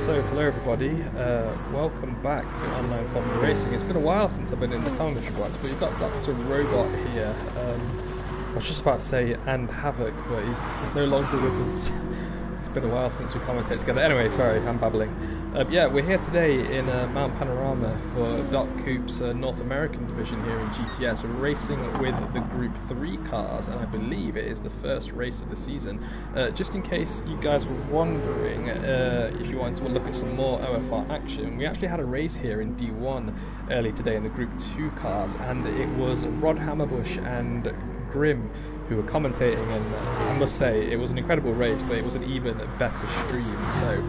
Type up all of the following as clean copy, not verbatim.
So, hello everybody, welcome back to Online Formula Racing. It's been a while since I've been in the commentary box, but you've got Dr. Robot here. I was just about to say, and Havoc, but he's no longer with us. It's been a while since we commentated together. Anyway, sorry, I'm babbling. Yeah, we're here today in Mount Panorama for Doc Coop's North American division here in GTS. We're racing with the Group 3 cars, and I believe it is the first race of the season. Just in case you guys were wondering, if you wanted to look at some more OFR action, we actually had a race here in D1 early today in the Group 2 cars, and it was Rod Hammerbush and Grim who were commentating, and I must say it was an incredible race, but it was an even better stream. So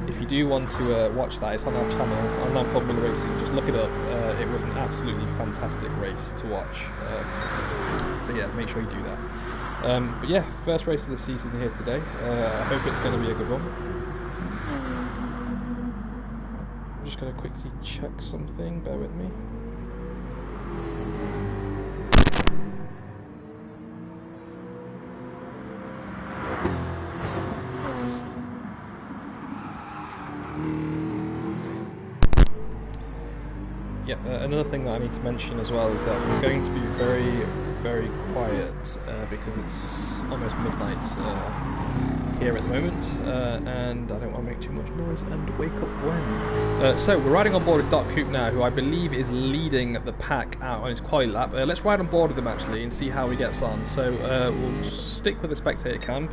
if you do want to watch that, it's on our channel, Online Formula Racing. Just look it up. It was an absolutely fantastic race to watch. So yeah, make sure you do that. But yeah, first race of the season here today. I hope it's going to be a good one. I'm just going to quickly check something. Bear with me. Yeah, another thing that I need to mention as well is that we're going to be very, very quiet because it's almost midnight here at the moment, and I don't want to make too much noise and wake up when. So we're riding on board with Doc Coop now, who I believe is leading the pack out on his quali lap. Let's ride on board with him actually and see how he gets on. So we'll stick with the spectator cam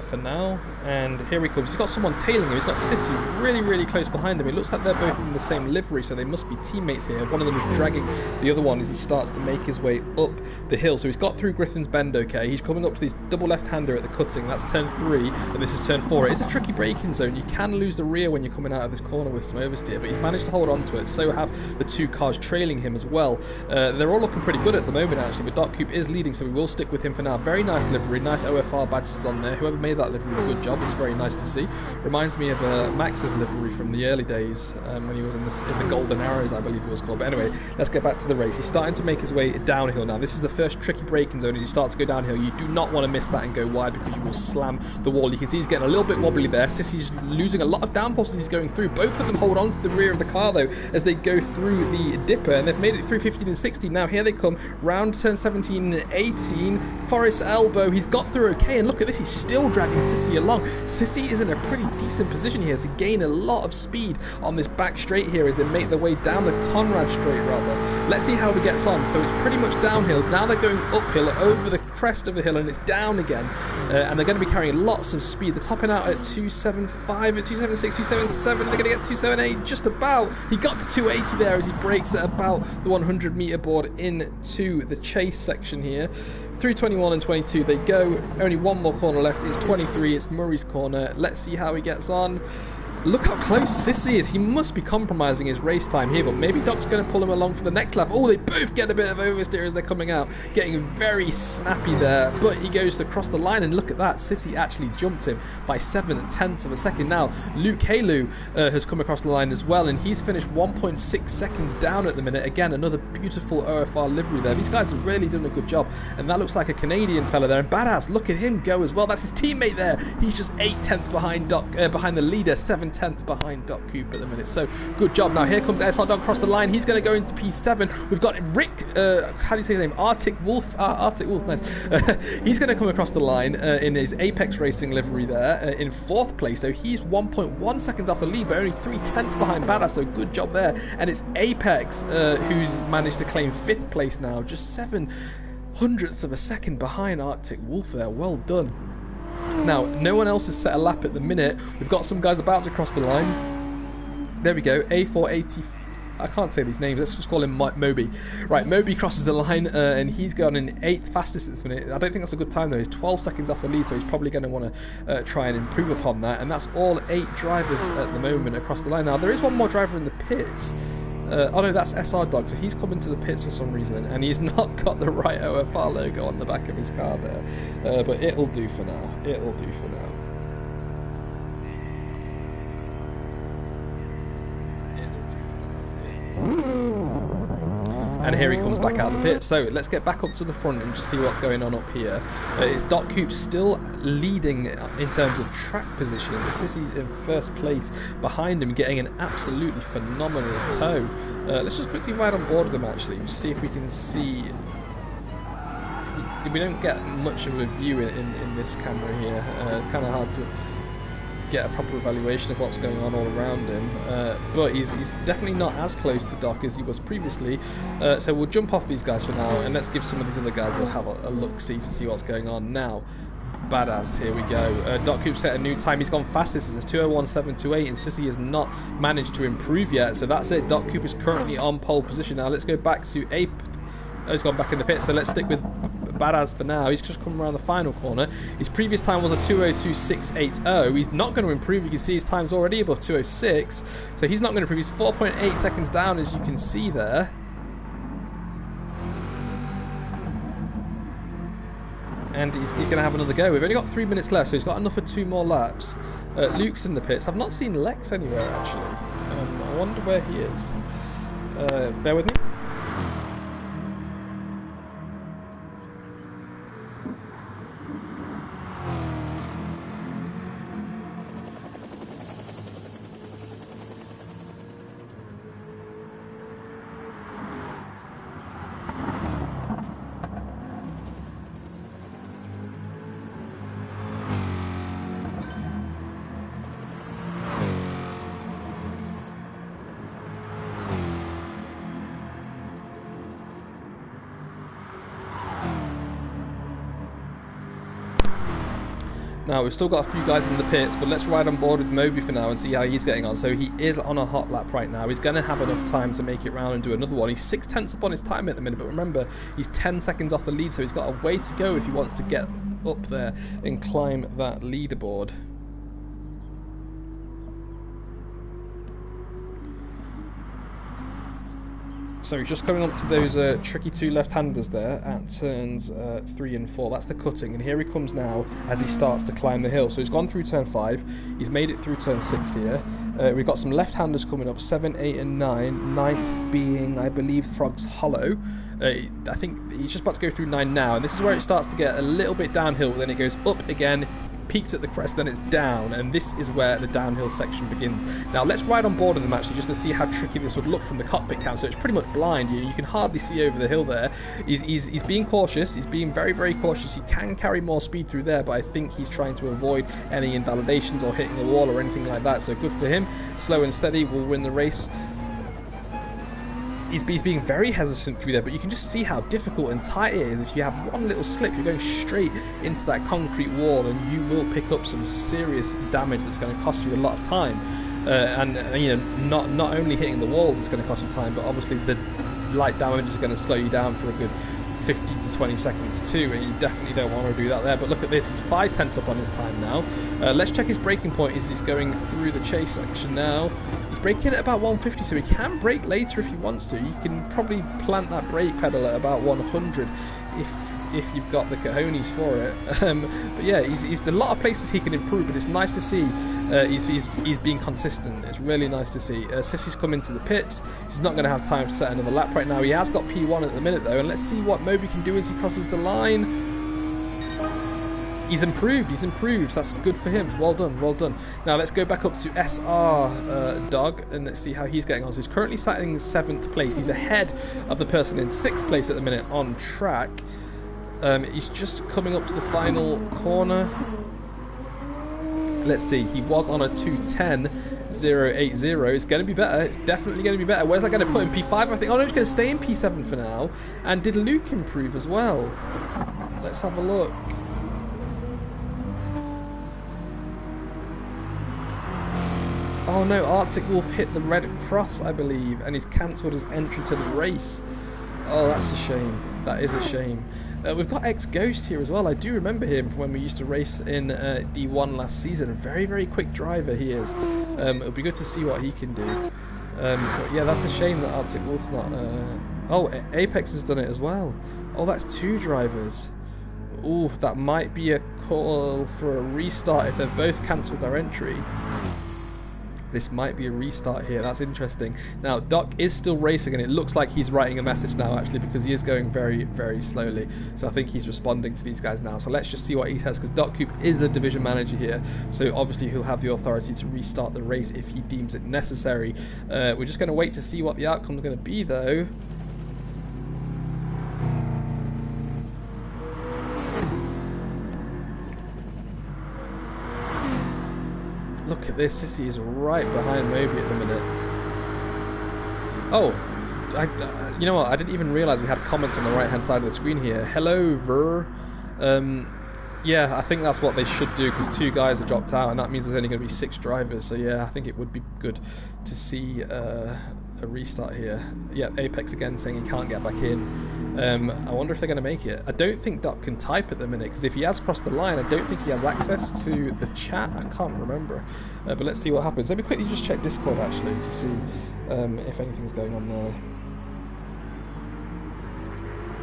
for now, and here he comes. He's got someone tailing him. He's got Sissy really, really close behind him. It looks like they're both in the same livery, so they must be teammates here. One of them is dragging the other one as he starts to make his way up the hill. So he's got through Griffin's Bend okay. He's coming up to this double left-hander at the cutting. That's turn 3, and this is turn 4. It's a tricky braking zone. You can lose the rear when you're coming out of this corner with some oversteer, but he's managed to hold on to it. So have the two cars trailing him as well. They're all looking pretty good at the moment actually, but Doc Coop is leading, so we will stick with him for now. Very nice livery, nice OFR badges on there. Whoever made that livery did a good job. It's very nice to see. Reminds me of Max's livery from the early days when he was in the Golden Arrows, I believe it was called. But anyway, let's get back to the race. He's starting to make his way downhill now. This is the first tricky braking zone. As you start to go downhill, you do not want to miss that and go wide, because you will slam the wall. You can see he's getting a little bit wobbly there. Sissy's losing a lot of downforce as he's going through. Both of them hold on to the rear of the car though as they go through the dipper, and they've made it through 15 and 16. Now here they come round turn 17 and 18. Forest Elbow, he's got through okay, and look at this, he's still dragging Sissy along. Sissy is in a pretty decent position here to gain a lot of speed on this back straight here as they make their way down the Conrad straight rather. Let's see how he gets on. So it's pretty much downhill. Now they're going uphill over the crest of the hill, and it's down again, and they're going to be carrying lots of speed. They're topping out at 275, at 276, 277. They're going to get 278 just about. He got to 280 there as he brakes at about the 100 meter board into the chase section here. Through 21 and 22 they go. Only one more corner left. It's 23. It's Murray's corner. Let's see how he gets on. Look how close Sissy is. He must be compromising his race time here, but maybe Doc's going to pull him along for the next lap. Oh, they both get a bit of oversteer as they're coming out, getting very snappy there, but he goes to cross the line, and look at that. Sissy actually jumped him by 7/10 of a second. Now, Luke Halu has come across the line as well, and he's finished 1.6 seconds down at the minute. Again, another beautiful OFR livery there. These guys have really done a good job, and that looks like a Canadian fella there, and Badass, look at him go as well. That's his teammate there. He's just 8/10 behind behind the leader, 7/10 behind Doc Coop at the minute. So good job. Now here comes SR Dog across the line. He's going to go into P7. We've got Rick, how do you say his name? Arctic Wolf. Arctic Wolf, nice. He's going to come across the line in his Apex Racing livery there in 4th place. So he's 1.1 seconds off the lead, but only 3/10 behind Badass. So good job there. And it's Apex who's managed to claim 5th place now, just 0.07 of a second behind Arctic Wolf there. Well done. Now, no one else has set a lap at the minute. We've got some guys about to cross the line. There we go, A480. I can't say these names, let's just call him Moby. Right, Moby crosses the line, and he's gone in 8th fastest at this minute. I don't think that's a good time though. He's 12 seconds off the lead, so he's probably going to want to try and improve upon that. And that's all 8 drivers at the moment across the line. Now, there is one more driver in the pits. Oh no, that's SR Dog, so he's come into the pits for some reason, and he's not got the right OFR logo on the back of his car there. But it'll do for now. It'll do for now. And here he comes back out of the pit. So let's get back up to the front and just see what's going on up here. Is Doc Coop still leading in terms of track position. Sissy's in first place behind him, getting an absolutely phenomenal tow. Let's just quickly ride on board of them actually, just see if we can see. We don't get much of a view in this camera here. Kind of hard to get a proper evaluation of what's going on all around him, but he's definitely not as close to Doc as he was previously, so we'll jump off these guys for now and let's give some of these other guys a have a look-see to see what's going on now. Badass, here we go. Doc Coop set a new time. He's gone fastest. It's 2:01.728, and Sissy has not managed to improve yet, so that's it. Doc Coop is currently on pole position. Now let's go back to Ape. Oh, he's gone back in the pit, so let's stick with Badass for now. He's just come around the final corner. His previous time was a 2:02.680. He's not going to improve. You can see his time's already above 2:06, so he's not going to improve. He's 4.8 seconds down, as you can see there. And he's going to have another go. We've only got 3 minutes left, so he's got enough for 2 more laps. Luke's in the pits. I've not seen Lex anywhere, actually. I wonder where he is. Bear with me. Now, we've still got a few guys in the pits, but let's ride on board with Moby for now and see how he's getting on. So he is on a hot lap right now. He's going to have enough time to make it round and do another one. He's 6/10 up on his time at the minute, but remember, he's 10 seconds off the lead, so he's got a way to go if he wants to get up there and climb that leaderboard. So he's just coming up to those tricky 2 left-handers there at turns 3 and 4. That's the cutting, and here he comes now as he starts to climb the hill. So he's gone through turn 5, he's made it through turn 6 here. We've got some left-handers coming up, 7, 8 and 9, 9th being, I believe, Frog's Hollow. I think he's just about to go through 9 now, and this is where it starts to get a little bit downhill, then it goes up again, peaks at the crest, then it's down, and this is where the downhill section begins. Now let's ride on board of them actually, just to see how tricky this would look from the cockpit cam. So it's pretty much blind. You can hardly see over the hill there. He's being cautious. He's being very, very cautious. He can carry more speed through there, but I think he's trying to avoid any invalidations or hitting a wall or anything like that. So good for him. Slow and steady will win the race. He's being very hesitant through there, but you can just see how difficult and tight it is. If you have one little slip, you're going straight into that concrete wall, and you will pick up some serious damage that's going to cost you a lot of time. And you know, not only hitting the wall that's going to cost you time, but obviously the light damage is going to slow you down for a good 15 to 20 seconds too, and you definitely don't want to do that there. But look at this, he's 5/10 up on his time now. Let's check his braking point as he's going through the chase section now. He's braking at about 150, so he can brake later if he wants to. You can probably plant that brake pedal at about 100 if you've got the cojones for it. But yeah, he's a lot of places he can improve, but it's nice to see he's being consistent. It's really nice to see. Sissy's come into the pits. He's not going to have time to set another lap right now. He has got P1 at the minute though, and let's see what Moby can do as he crosses the line. He's improved, that's good for him. Well done, well done. Now let's go back up to SR Dog and let's see how he's getting on. So he's currently sitting in 7th place. He's ahead of the person in 6th place at the minute on track. He's just coming up to the final corner. Let's see, he was on a 2:10.080. It's going to be better. It's definitely going to be better. Where's that going to put him? P5, I think. Oh no, he's going to stay in P7 for now. And did Luke improve as well? Let's have a look. Oh no, Arctic Wolf hit the red cross, I believe, and he's cancelled his entry to the race. Oh, that's a shame. That is a shame. We've got X-Ghost here as well. I do remember him from when we used to race in D1 last season. A very, very quick driver he is. It'll be good to see what he can do. But yeah, that's a shame that Arctic Wolf's not... Oh, Apex has done it as well. Oh, that's 2 drivers. Ooh, that might be a call for a restart if they've both cancelled their entry. This might be a restart here. That's interesting. Now, Doc is still racing, and it looks like he's writing a message now, actually, because he is going very, very slowly. So I think he's responding to these guys now. So let's just see what he says, because Doc Coop is the division manager here. So obviously he'll have the authority to restart the race if he deems it necessary. We're just going to wait to see what the outcome is going to be, though. Look at this, Sissy is right behind Moby at the minute. Oh, you know what, I didn't even realise we had comments on the right hand side of the screen here. Hello, Ver. Yeah, I think that's what they should do, because 2 guys have dropped out, and that means there's only going to be 6 drivers. So yeah, I think it would be good to see a restart here. Yeah, Apex again saying he can't get back in. I wonder if they're going to make it. I don't think Doc can type at the minute, because if he has crossed the line, I don't think he has access to the chat. I can't remember. But let's see what happens. Let me quickly just check Discord, actually, to see if anything's going on there.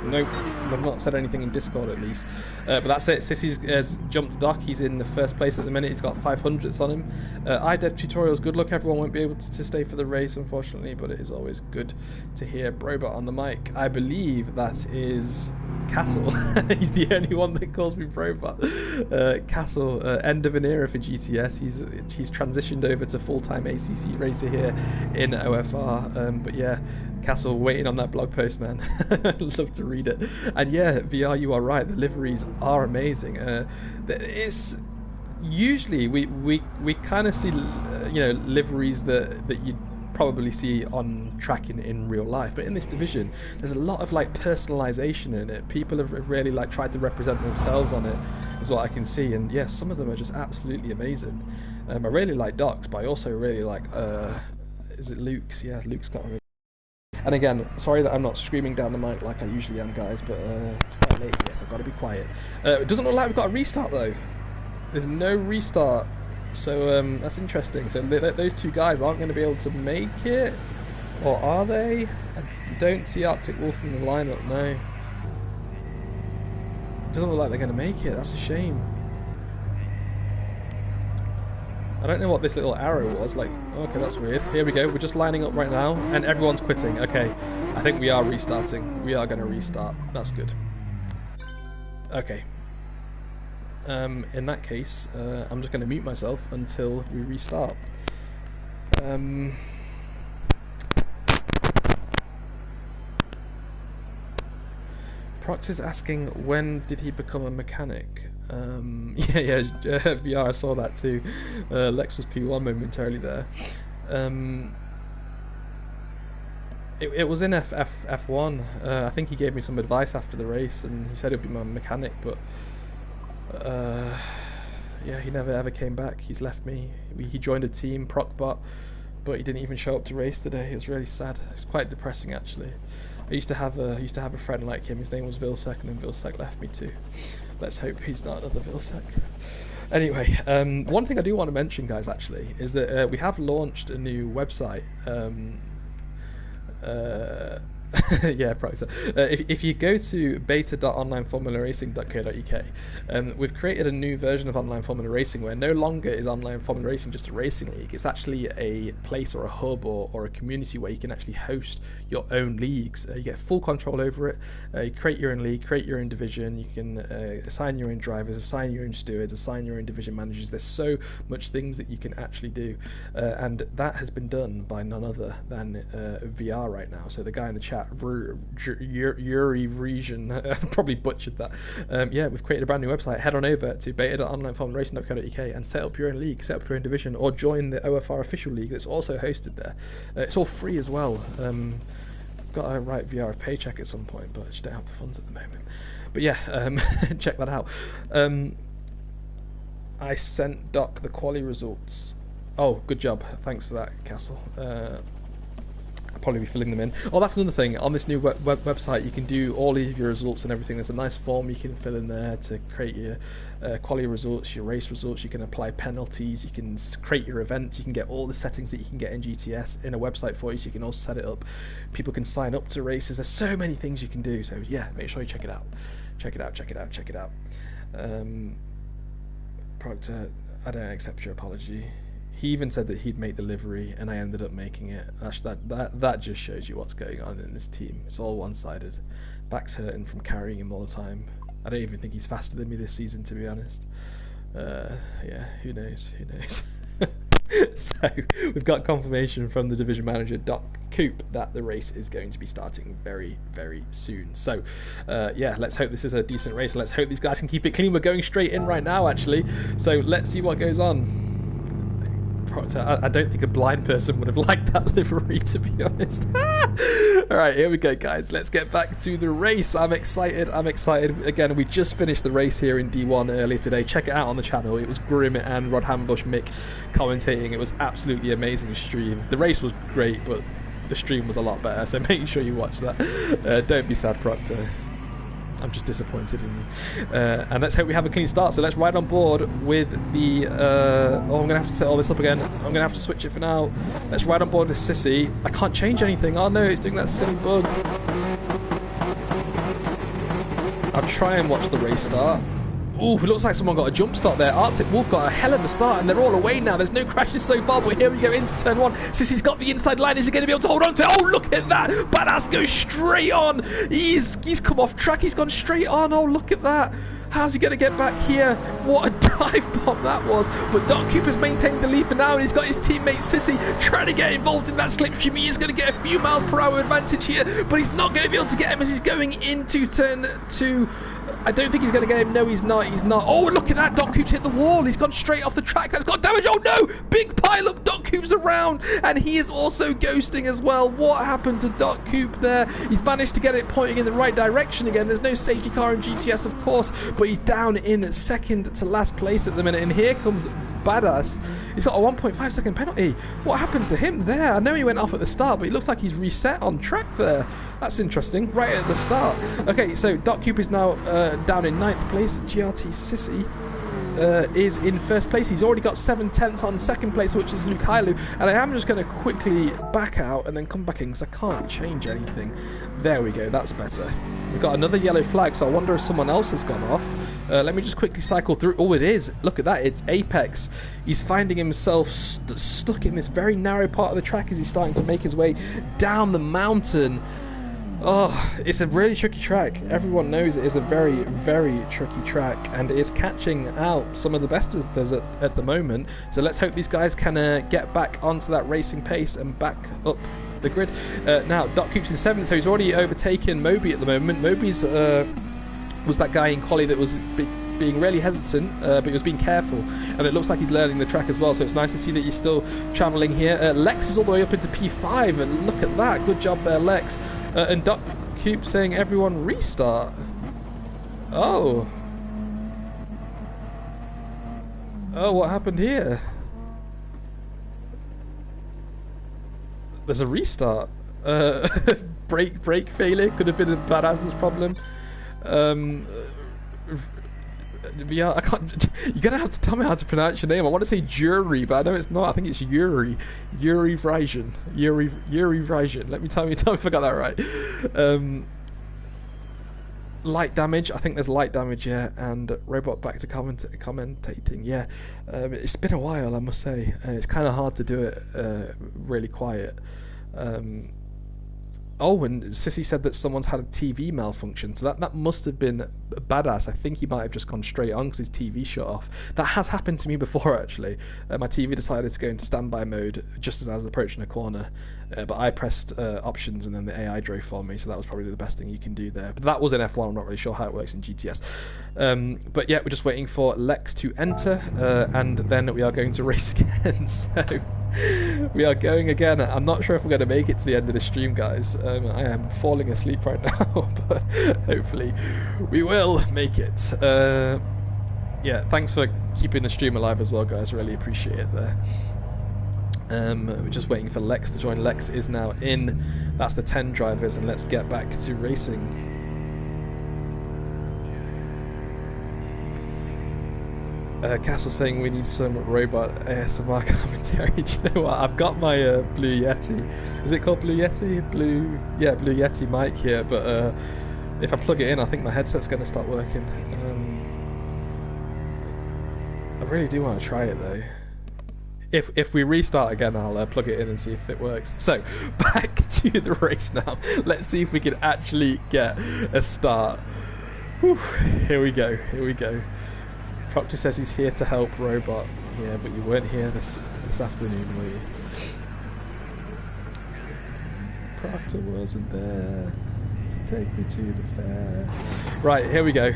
Nope, I've not said anything in Discord at least. But that's it. Sissy's has jumped Doc. He's in the first place at the minute. He's got 500s on him. iDev Tutorials, good luck. Everyone won't be able to stay for the race, unfortunately, but it is always good to hear Brobot on the mic. I believe that is Castle. He's the only one that calls me Brobot. Castle, end of an era for GTS. He's transitioned over to full-time ACC racer here in OFR. But yeah, Castle, waiting on that blog post, man. I'd love to read it. And yeah, VR, you are right, the liveries are amazing. It's usually we kind of see you know, liveries that you'd probably see on track in real life, but in this division there's a lot of like personalization in it. People have really like tried to represent themselves on it, is what I can see, and yes, some of them are just absolutely amazing. I really like Doc's, but I also really like is it Luke's? Yeah, Luke's got a really... And again, sorry that I'm not screaming down the mic like I usually am, guys, but it's quite late, yes, I've got to be quiet. It doesn't look like we've got a restart, though. There's no restart, so that's interesting. So those 2 guys aren't going to be able to make it, or are they? I don't see Arctic Wolf in the lineup, no. It doesn't look like they're going to make it, that's a shame. I don't know what this little arrow was, like, okay, that's weird. Here we go, we're just lining up right now, and everyone's quitting. Okay, I think we are restarting. We are going to restart. That's good. Okay. In that case, I'm just going to mute myself until we restart. Prox is asking, when did he become a mechanic? Yeah, VR, I saw that too. Lexus P1 momentarily there. It was in F1. I think he gave me some advice after the race, and he said he'd be my mechanic, but yeah, he never ever came back. He's left me. He joined a team, Procbot, but he didn't even show up to race today. It was really sad. It's quite depressing, actually. I used to have a friend like him. His name was Vilsec, and then Vilsec left me too. Let's hope he's not another Vilsec. Anyway, one thing I do want to mention, guys, actually, is that we have launched a new website. Yeah, probably so. If you go to beta.onlineformularacing.co.uk, we've created a new version of Online Formula Racing where no longer is Online Formula Racing just a racing league. It's actually a place or a hub or a community where you can actually host your own leagues. You get full control over it. You create your own league, create your own division. You can assign your own drivers, assign your own stewards, assign your own division managers. There's so much things that you can actually do, and that has been done by none other than VR right now. So the guy in the chat, Yuri Vresian, probably butchered that. Yeah, we've created a brand new website. Head on over to beta.onlineformularacing.co.uk and set up your own league, set up your own division, or join the OFR official league that's also hosted there. It's all free as well. Got to write VR a paycheck at some point, but I just don't have the funds at the moment. But yeah, check that out. I sent Doc the quali results. Oh, good job. Thanks for that, Castle. I'll probably be filling them in. Oh, that's another thing. On this new website, you can do all of your results and everything. There's a nice form you can fill in there to create your quality results, your race results. You can apply penalties. You can create your events. You can get all the settings that you can get in GTS in a website for you, so you can also set it up. People can sign up to races. There's so many things you can do. So yeah, make sure you check it out. Check it out, check it out, check it out. Proctor, I don't accept your apology. He even said that he'd make the livery, and I ended up making it. That just shows you what's going on in this team. It's all one-sided. Back's hurting from carrying him all the time. I don't even think he's faster than me this season, to be honest. Yeah, who knows? Who knows? So we've got confirmation from the division manager, Doc Coop, that the race is going to be starting very, very soon. So yeah, let's hope this is a decent race. Let's hope these guys can keep it clean. We're going straight in right now, actually. So let's see what goes on. I don't think a blind person would have liked that livery, to be honest. Alright, here we go, guys. Let's get back to the race. I'm excited. I'm excited. Again, we just finished the race here in D1 earlier today. Check it out on the channel. It was Grim and Rod Hambush Mick commentating. It was absolutely amazing stream. The race was great, but the stream was a lot better, so make sure you watch that. Don't be sad, Proctor. I'm just disappointed in you. And let's hope we have a clean start. So let's ride on board with the... oh, I'm going to have to set all this up again. I'm going to have to switch it for now. Let's ride on board with Sissy. I can't change anything. Oh no, it's doing that silly bug. I'll try and watch the race start. Ooh, it looks like someone got a jump start there. Arctic Wolf got a hell of a start, and they're all away now. There's no crashes so far, but here we go into turn one. Sissy's got the inside line. Is he going to be able to hold on to it? Oh, look at that. Badass goes straight on. He's come off track. He's gone straight on. Oh, look at that. How's he going to get back here? What a dive bomb that was. But Doc Cooper's maintained the lead for now, and he's got his teammate Sissy trying to get involved in that slipstream. He is going to get a few miles per hour advantage here, but he's not going to be able to get him as he's going into turn two. I don't think he's going to get him. No, he's not. He's not. Oh, look at that. Doc Coop's hit the wall. He's gone straight off the track. That's got damage. Oh, no. Big pile up. Doc Coop's around. And he is also ghosting as well. What happened to Doc Coop there? He's managed to get it pointing in the right direction again. There's no safety car in GTS, of course, but he's down in second to last place at the minute. And here comes Badass. He's got a 1.5 second penalty. What happened to him there? I know he went off at the start, but he looks like he's reset on track there. That's interesting. Right at the start. Okay, so Doc Coop is now down in 9th place. GRT Sissy is in 1st place. He's already got 7/10 on 2nd place, which is Luke Hailu. And I am just going to quickly back out and then come back in because I can't change anything. There we go. That's better. We've got another yellow flag, so I wonder if someone else has gone off. Let me just quickly cycle through. Oh, it is. Look at that. It's Apex. He's finding himself stuck in this very narrow part of the track as he's starting to make his way down the mountain. Oh, it's a really tricky track. Everyone knows it is a very, very tricky track, and it is catching out some of the best of us at the moment. So let's hope these guys can get back onto that racing pace and back up the grid. Now, Doc Coop's in 7th, so he's already overtaken Moby at the moment. Moby's was that guy in quali that was being really hesitant, but he was being careful, and it looks like he's learning the track as well, so it's nice to see that he's still travelling here. Lex is all the way up into P5, and look at that. Good job there, Lex. And Doc Coop saying everyone restart. Oh, what happened here? There's a restart. Brake failure could have been a Badass's problem. Yeah, I can't. You're gonna have to tell me how to pronounce your name. I want to say Jury, but I know it's not. I think it's Yuri. Yuri Vrasian. Yuri Vrasian. Let me tell me if I got that right. Light damage. I think there's light damage, yeah. And Robot back to commentating. Yeah, it's been a while, I must say, and it's kind of hard to do it really quiet. Oh, and Sissy said that someone's had a TV malfunction, so that must have been Badass. I think he might have just gone straight on because his TV shut off. That has happened to me before, actually. My TV decided to go into standby mode just as I was approaching a corner, but I pressed options and then the AI drove for me, so that was probably the best thing you can do there. But that was in F1, I'm not really sure how it works in GTS. But yeah, we're just waiting for Lex to enter, and then we are going to race again. So we are going again. I'm not sure if we're going to make it to the end of the stream, guys. I am falling asleep right now, but hopefully we will make it. Yeah, thanks for keeping the stream alive as well, guys. Really appreciate it there. We're just waiting for Lex to join. Lex is now in. That's the 10 drivers, and let's get back to racing. Castle saying we need some robot ASMR commentary. Do you know what? I've got my Blue Yeti. Is it called Blue Yeti? Blue Yeti mic here, but if I plug it in, I think my headset's going to start working. I really do want to try it though. if we restart again, I'll plug it in and see if it works. So, back to the race now. Let's see if we can actually get a start. Whew, here we go, here we go. Proctor says he's here to help Robot. Yeah, but you weren't here this afternoon, were you? Proctor wasn't there to take me to the fair. Right, here we go.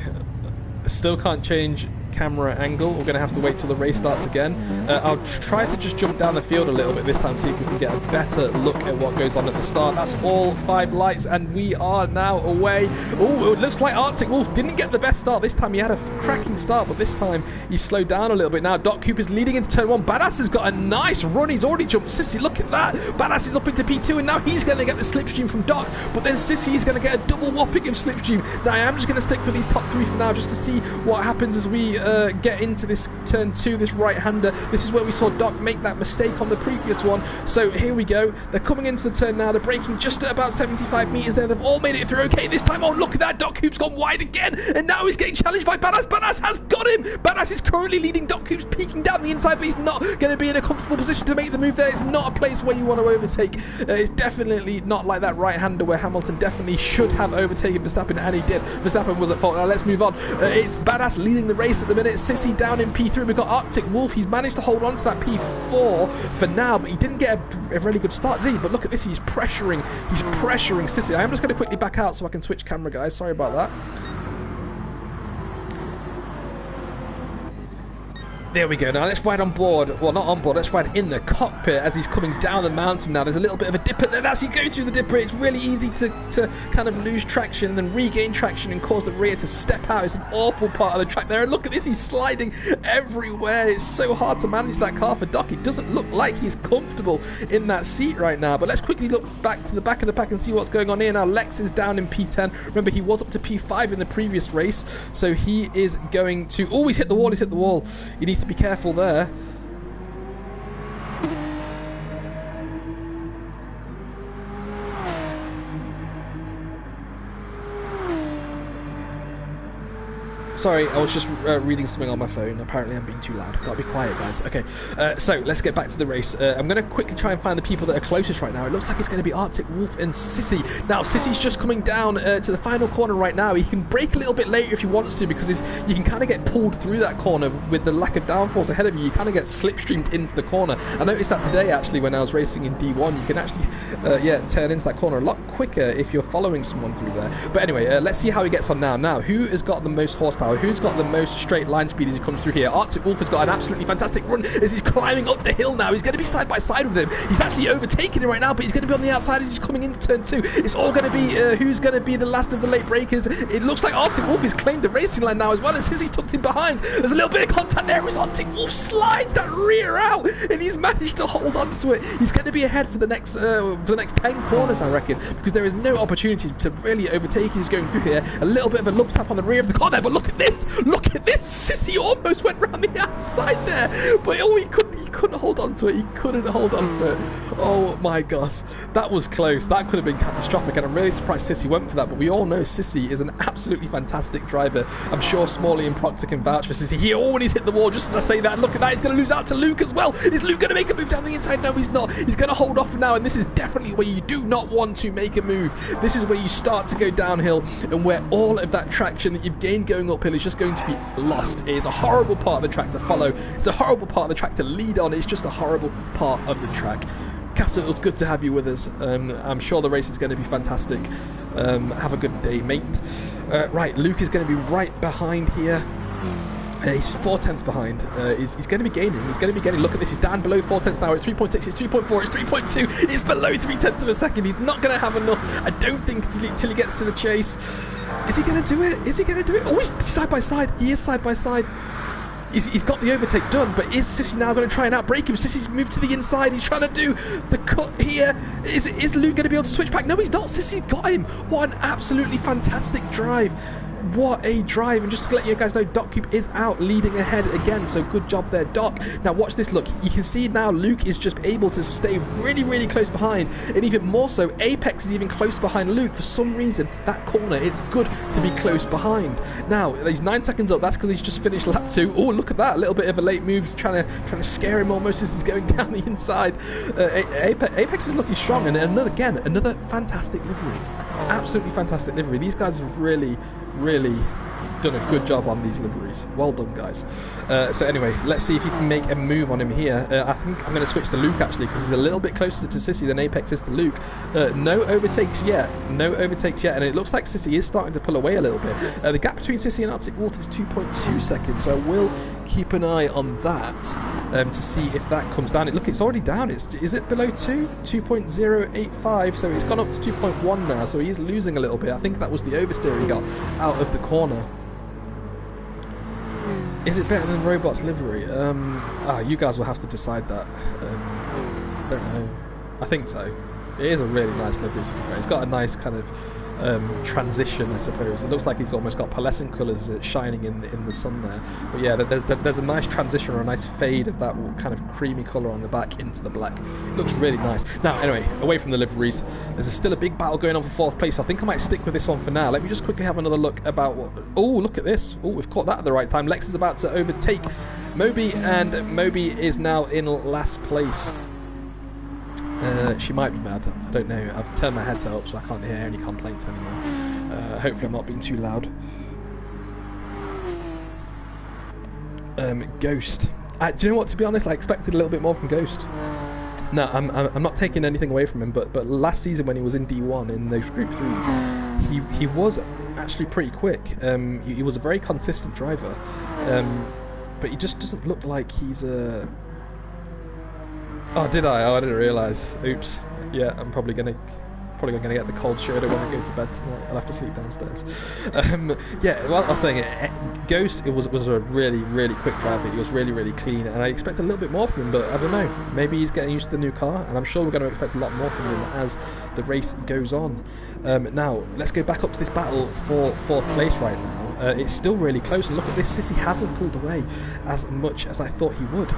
Still can't change camera angle. We're going to have to wait till the race starts again. I'll try to just jump down the field a little bit this time, see if we can get a better look at what goes on at the start. That's all 5 lights, and we are now away. Oh, it looks like Arctic Wolf didn't get the best start this time. He had a cracking start, but this time he slowed down a little bit. Now Doc Cooper's leading into turn 1. Badass has got a nice run. He's already jumped Sissy. Look at that. Badass is up into P2, and now he's going to get the slipstream from Doc, but then Sissy is going to get a double whopping of slipstream. Now I am just going to stick with these top 3 for now, just to see what happens as we get into this turn 2, this right-hander. This is where we saw Doc make that mistake on the previous one. So here we go. They're coming into the turn now. They're braking just at about 75 meters there. They've all made it through okay this time. Oh, look at that. Doc Coop's gone wide again, and now he's getting challenged by Badass. Badass has got him. Badass is currently leading. Doc Coop's peeking down the inside, but he's not going to be in a comfortable position to make the move there. It's not a place where you want to overtake. It's definitely not like that right-hander where Hamilton definitely should have overtaken Verstappen, and he did. Verstappen was at fault. Now let's move on. It's Badass leading the race at the minute. Sissy down in P3. We've got Arctic Wolf. He's managed to hold on to that P4 for now, but he didn't get a really good start, did he? But look at this. He's pressuring Sissy. I am just going to quickly back out so I can switch camera, guys. Sorry about that. There we go. Now let's ride on board. Well, not on board. Let's ride in the cockpit as he's coming down the mountain now. There's a little bit of a dipper there. As you go through the dipper, it's really easy to kind of lose traction and then regain traction and cause the rear to step out. It's an awful part of the track there. And look at this. He's sliding everywhere. It's so hard to manage that car for Doc. It doesn't look like he's comfortable in that seat right now. But let's quickly look back to the back of the pack and see what's going on here. Now Lex is down in P10. Remember, he was up to P5 in the previous race. So he is going to... Oh, he's hit the wall. He's hit the wall. He needs to be careful there. Sorry, I was just reading something on my phone. Apparently I'm being too loud. Gotta be quiet, guys. Okay, so let's get back to the race. I'm going to quickly try and find the people that are closest right now. It looks like it's going to be Arctic Wolf and Sissy. Now, Sissy's just coming down to the final corner right now. He can brake a little bit later if he wants to, because you can kind of get pulled through that corner with the lack of downforce ahead of you. You kind of get slipstreamed into the corner. I noticed that today, actually, when I was racing in D1. You can actually, turn into that corner a lot quicker if you're following someone through there. But anyway, let's see how he gets on now. Now, who has got the most horsepower? Who's got the most straight line speed as he comes through here? Arctic Wolf has got an absolutely fantastic run as he's climbing up the hill now. He's going to be side by side with him. He's actually overtaking him right now, but he's going to be on the outside as he's coming into turn 2. It's all going to be who's going to be the last of the late breakers. It looks like Arctic Wolf has claimed the racing line now, as well as Sissy tucked in behind. There's a little bit of contact there as Arctic Wolf slides that rear out, and he's managed to hold on to it. He's going to be ahead for the next 10 corners, I reckon, because there is no opportunity to really overtake. He's going through here. A little bit of a love tap on the rear of the car there, but look at this. Look at this. Sissy almost went round the outside there, but oh, he couldn't hold on to it. He couldn't hold on to it. Oh my gosh, that was close. That could have been catastrophic, and I'm really surprised Sissy went for that. But we all know Sissy is an absolutely fantastic driver. I'm sure Smalley and Proctor can vouch for Sissy. He always hit the wall just as I say that. Look at that. He's going to lose out to Luke as well. Is Luke going to make a move down the inside? No, he's not. He's going to hold off now, and this is definitely where you do not want to make a move. This is where you start to go downhill, and where all of that traction that you've gained going uphill is just going to be lost. It is a horrible part of the track to follow. It's a horrible part of the track to lead on. It's just a horrible part of the track. Cass, it was good to have you with us. I'm sure the race is going to be fantastic. Have a good day, mate. Right, Luke is going to be right behind here. He's 4/10 behind. He's going to be gaining. He's going to be getting. Look at this. He's down below 4/10 now. It's 3.6. It's 3.4. It's 3.2. It's below 3/10 of a second. He's not going to have enough, I don't think, till he gets to the chase. Is he going to do it? Is he going to do it? Oh, he's side by side. He is side by side. He's got the overtake done, but is Sissy now going to try and outbrake him? Sissy's moved to the inside. He's trying to do the cut here. Is Luke going to be able to switch back? No, he's not. Sissy's got him. What an absolutely fantastic drive. What a drive. And just to let you guys know, DocCoop is out leading ahead again, so good job there, Doc. Now watch this, look, you can see now Luke is just able to stay really close behind, and even more so, Apex is even closer behind Luke. For some reason, that corner, it's good to be close behind. Now, he's 9 seconds up, that's because he's just finished lap 2. Oh, look at that, a little bit of a late move, trying to scare him almost as he's going down the inside. Apex is looking strong, and another fantastic livery. Absolutely fantastic livery. These guys have really done a good job on these liveries. Well done, guys. So anyway, let's see if you can make a move on him here. I think I'm going to switch to Luke actually, because he's a little bit closer to Sissy than Apex is to Luke. No overtakes yet, and it looks like Sissy is starting to pull away a little bit. The gap between Sissy and Arctic Water is 2.2 seconds, so I will keep an eye on that to see if that comes down. Look, it's already down. Is it below 2? 2.085, so it's gone up to 2.1 now, so he's losing a little bit. I think that was the oversteer he got out of the corner. Is it better than Robot's livery? You guys will have to decide that. I don't know. I think so. It is a really nice livery, to be fair. It's got a nice kind of transition, I suppose. It looks like he's almost got pearlescent colours shining in the sun there. But yeah, there's a nice transition or a nice fade of that kind of creamy colour on the back into the black. It looks really nice. Now, anyway, away from the liveries, there's still a big battle going on for 4th place. I think I might stick with this one for now. Let me just quickly have another look about what... Oh, look at this. Oh, we've caught that at the right time. Lex is about to overtake Moby, and Moby is now in last place. She might be mad, I don't know. I've turned my headset up so I can't hear any complaints anymore. Hopefully I'm not being too loud. Ghost. Do you know what, to be honest, I expected a little bit more from Ghost. No, I'm not taking anything away from him, but last season when he was in D1 in those Group 3s, he was actually pretty quick. He was a very consistent driver, but he just doesn't look like he's a... Oh, did I? Oh, I didn't realise. Oops. Yeah, I'm probably gonna get the cold shirt. I want to go to bed tonight. I'll have to sleep downstairs. Yeah, well, I was saying, Ghost, it was a really quick driver. He was really clean, and I expect a little bit more from him, but I don't know. Maybe he's getting used to the new car, and I'm sure we're going to expect a lot more from him as the race goes on. Now, let's go back up to this battle for 4th place right now. It's still really close, and look at this, Sissy hasn't pulled away as much as I thought he would.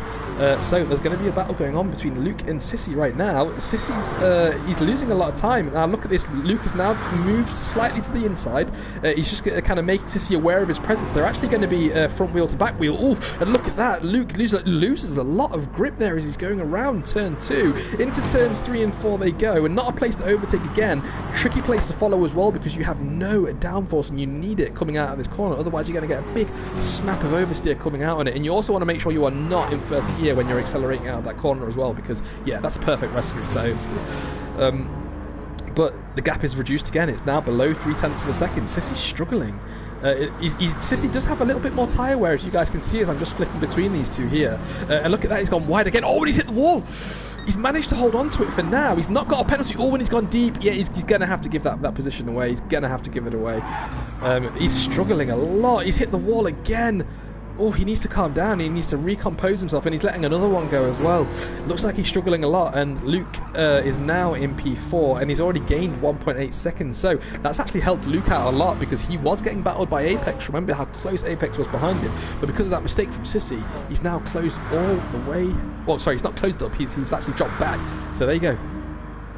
So there's going to be a battle going on between Luke and Sissy right now. Sissy's he's losing a lot of time. Now look at this, Luke has now moved slightly to the inside. He's just kind of making Sissy aware of his presence. They're actually going to be front wheel to back wheel. Oh, and look at that, Luke loses a lot of grip there as he's going around turn 2. Into turns 3 and 4 they go, and not a place to overtake again. Tricky place to follow as well, because you have no downforce and you need it coming out of this corner, otherwise you're going to get a big snap of oversteer coming out on it. And you also want to make sure you are not in first gear when you're accelerating out of that corner as well, because yeah, that's a perfect rescue to that oversteer. But the gap is reduced again. It's now below 0.3 of a second. Sissy's struggling. Sissy does have a little bit more tyre wear, as you guys can see as I'm just flicking between these two here. And look at that, he's gone wide again. Oh, and he's hit the wall. He's managed to hold on to it for now. He's not got a penalty. Oh, when he's gone deep, yeah, he's going to have to give that position away. He's going to have to give it away. He's struggling a lot. He's hit the wall again. Oh, he needs to calm down. He needs to recompose himself, and he's letting another one go as well. Looks like he's struggling a lot, and Luke is now in P4, and he's already gained 1.8 seconds. So that's actually helped Luke out a lot, because he was getting battled by Apex. Remember how close Apex was behind him. But because of that mistake from Sissy, he's now closed all the way. Well, sorry, he's not closed up. He's actually dropped back. So there you go.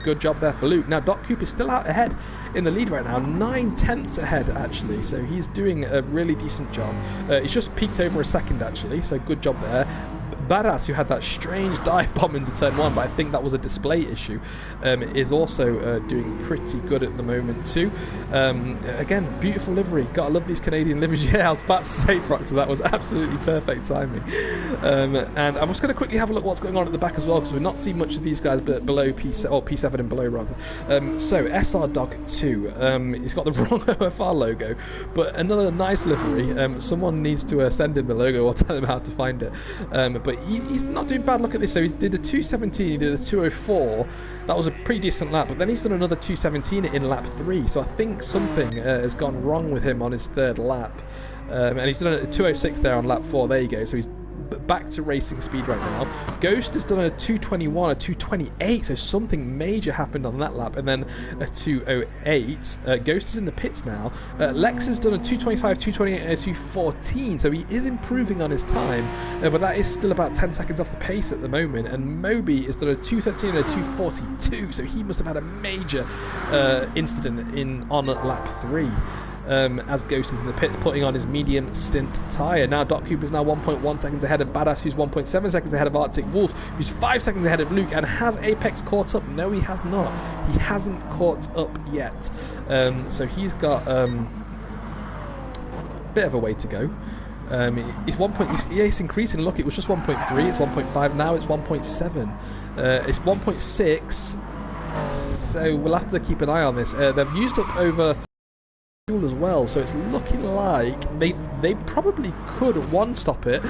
Good job there for Luke. Now DocCoop is still out ahead in the lead right now, 9/10 ahead actually, so he's doing a really decent job. He's just peaked over a second actually, so good job there. Badass, who had that strange dive bomb into turn 1, but I think that was a display issue, is also doing pretty good at the moment too. Again, beautiful livery. Gotta love these Canadian liveries. Yeah, I was about to say, Proctor, that was absolutely perfect timing. And I'm just going to quickly have a look what's going on at the back as well, because we've not seen much of these guys but below P7, or P7 and below rather. So SR Dog 2, he's got the wrong OFR logo, but another nice livery. Someone needs to send him the logo or tell him how to find it. But he's not doing bad. Look at this. So he did a 217, he did a 204. That was a pretty decent lap, but then he's done another 217 in lap 3. So I think something has gone wrong with him on his third lap. And he's done a 206 there on lap 4. There you go. So he's back to racing speed right now. Ghost has done a 2:21, a 2:28, so something major happened on that lap, and then a 2:08. Ghost is in the pits now. Lex has done a 2:25, 2:28, and a 2:14, so he is improving on his time, but that is still about 10 seconds off the pace at the moment. And Moby has done a 2:13 and a 2:42, so he must have had a major incident on lap 3. As Ghost is in the pits, putting on his medium stint tyre. Now Doc Cooper's now 1.1 seconds ahead of Badass, who's 1.7 seconds ahead of Arctic Wolf, who's 5 seconds ahead of Luke. And has Apex caught up? No, he has not. He hasn't caught up yet. So he's got a bit of a way to go. It's 1. Yeah, it's increasing. Look, it was just 1.3. It's 1.5 now. It's 1.7. It's 1.6. So we'll have to keep an eye on this. They've used up over fuel as well, so it's looking like they probably could one-stop it.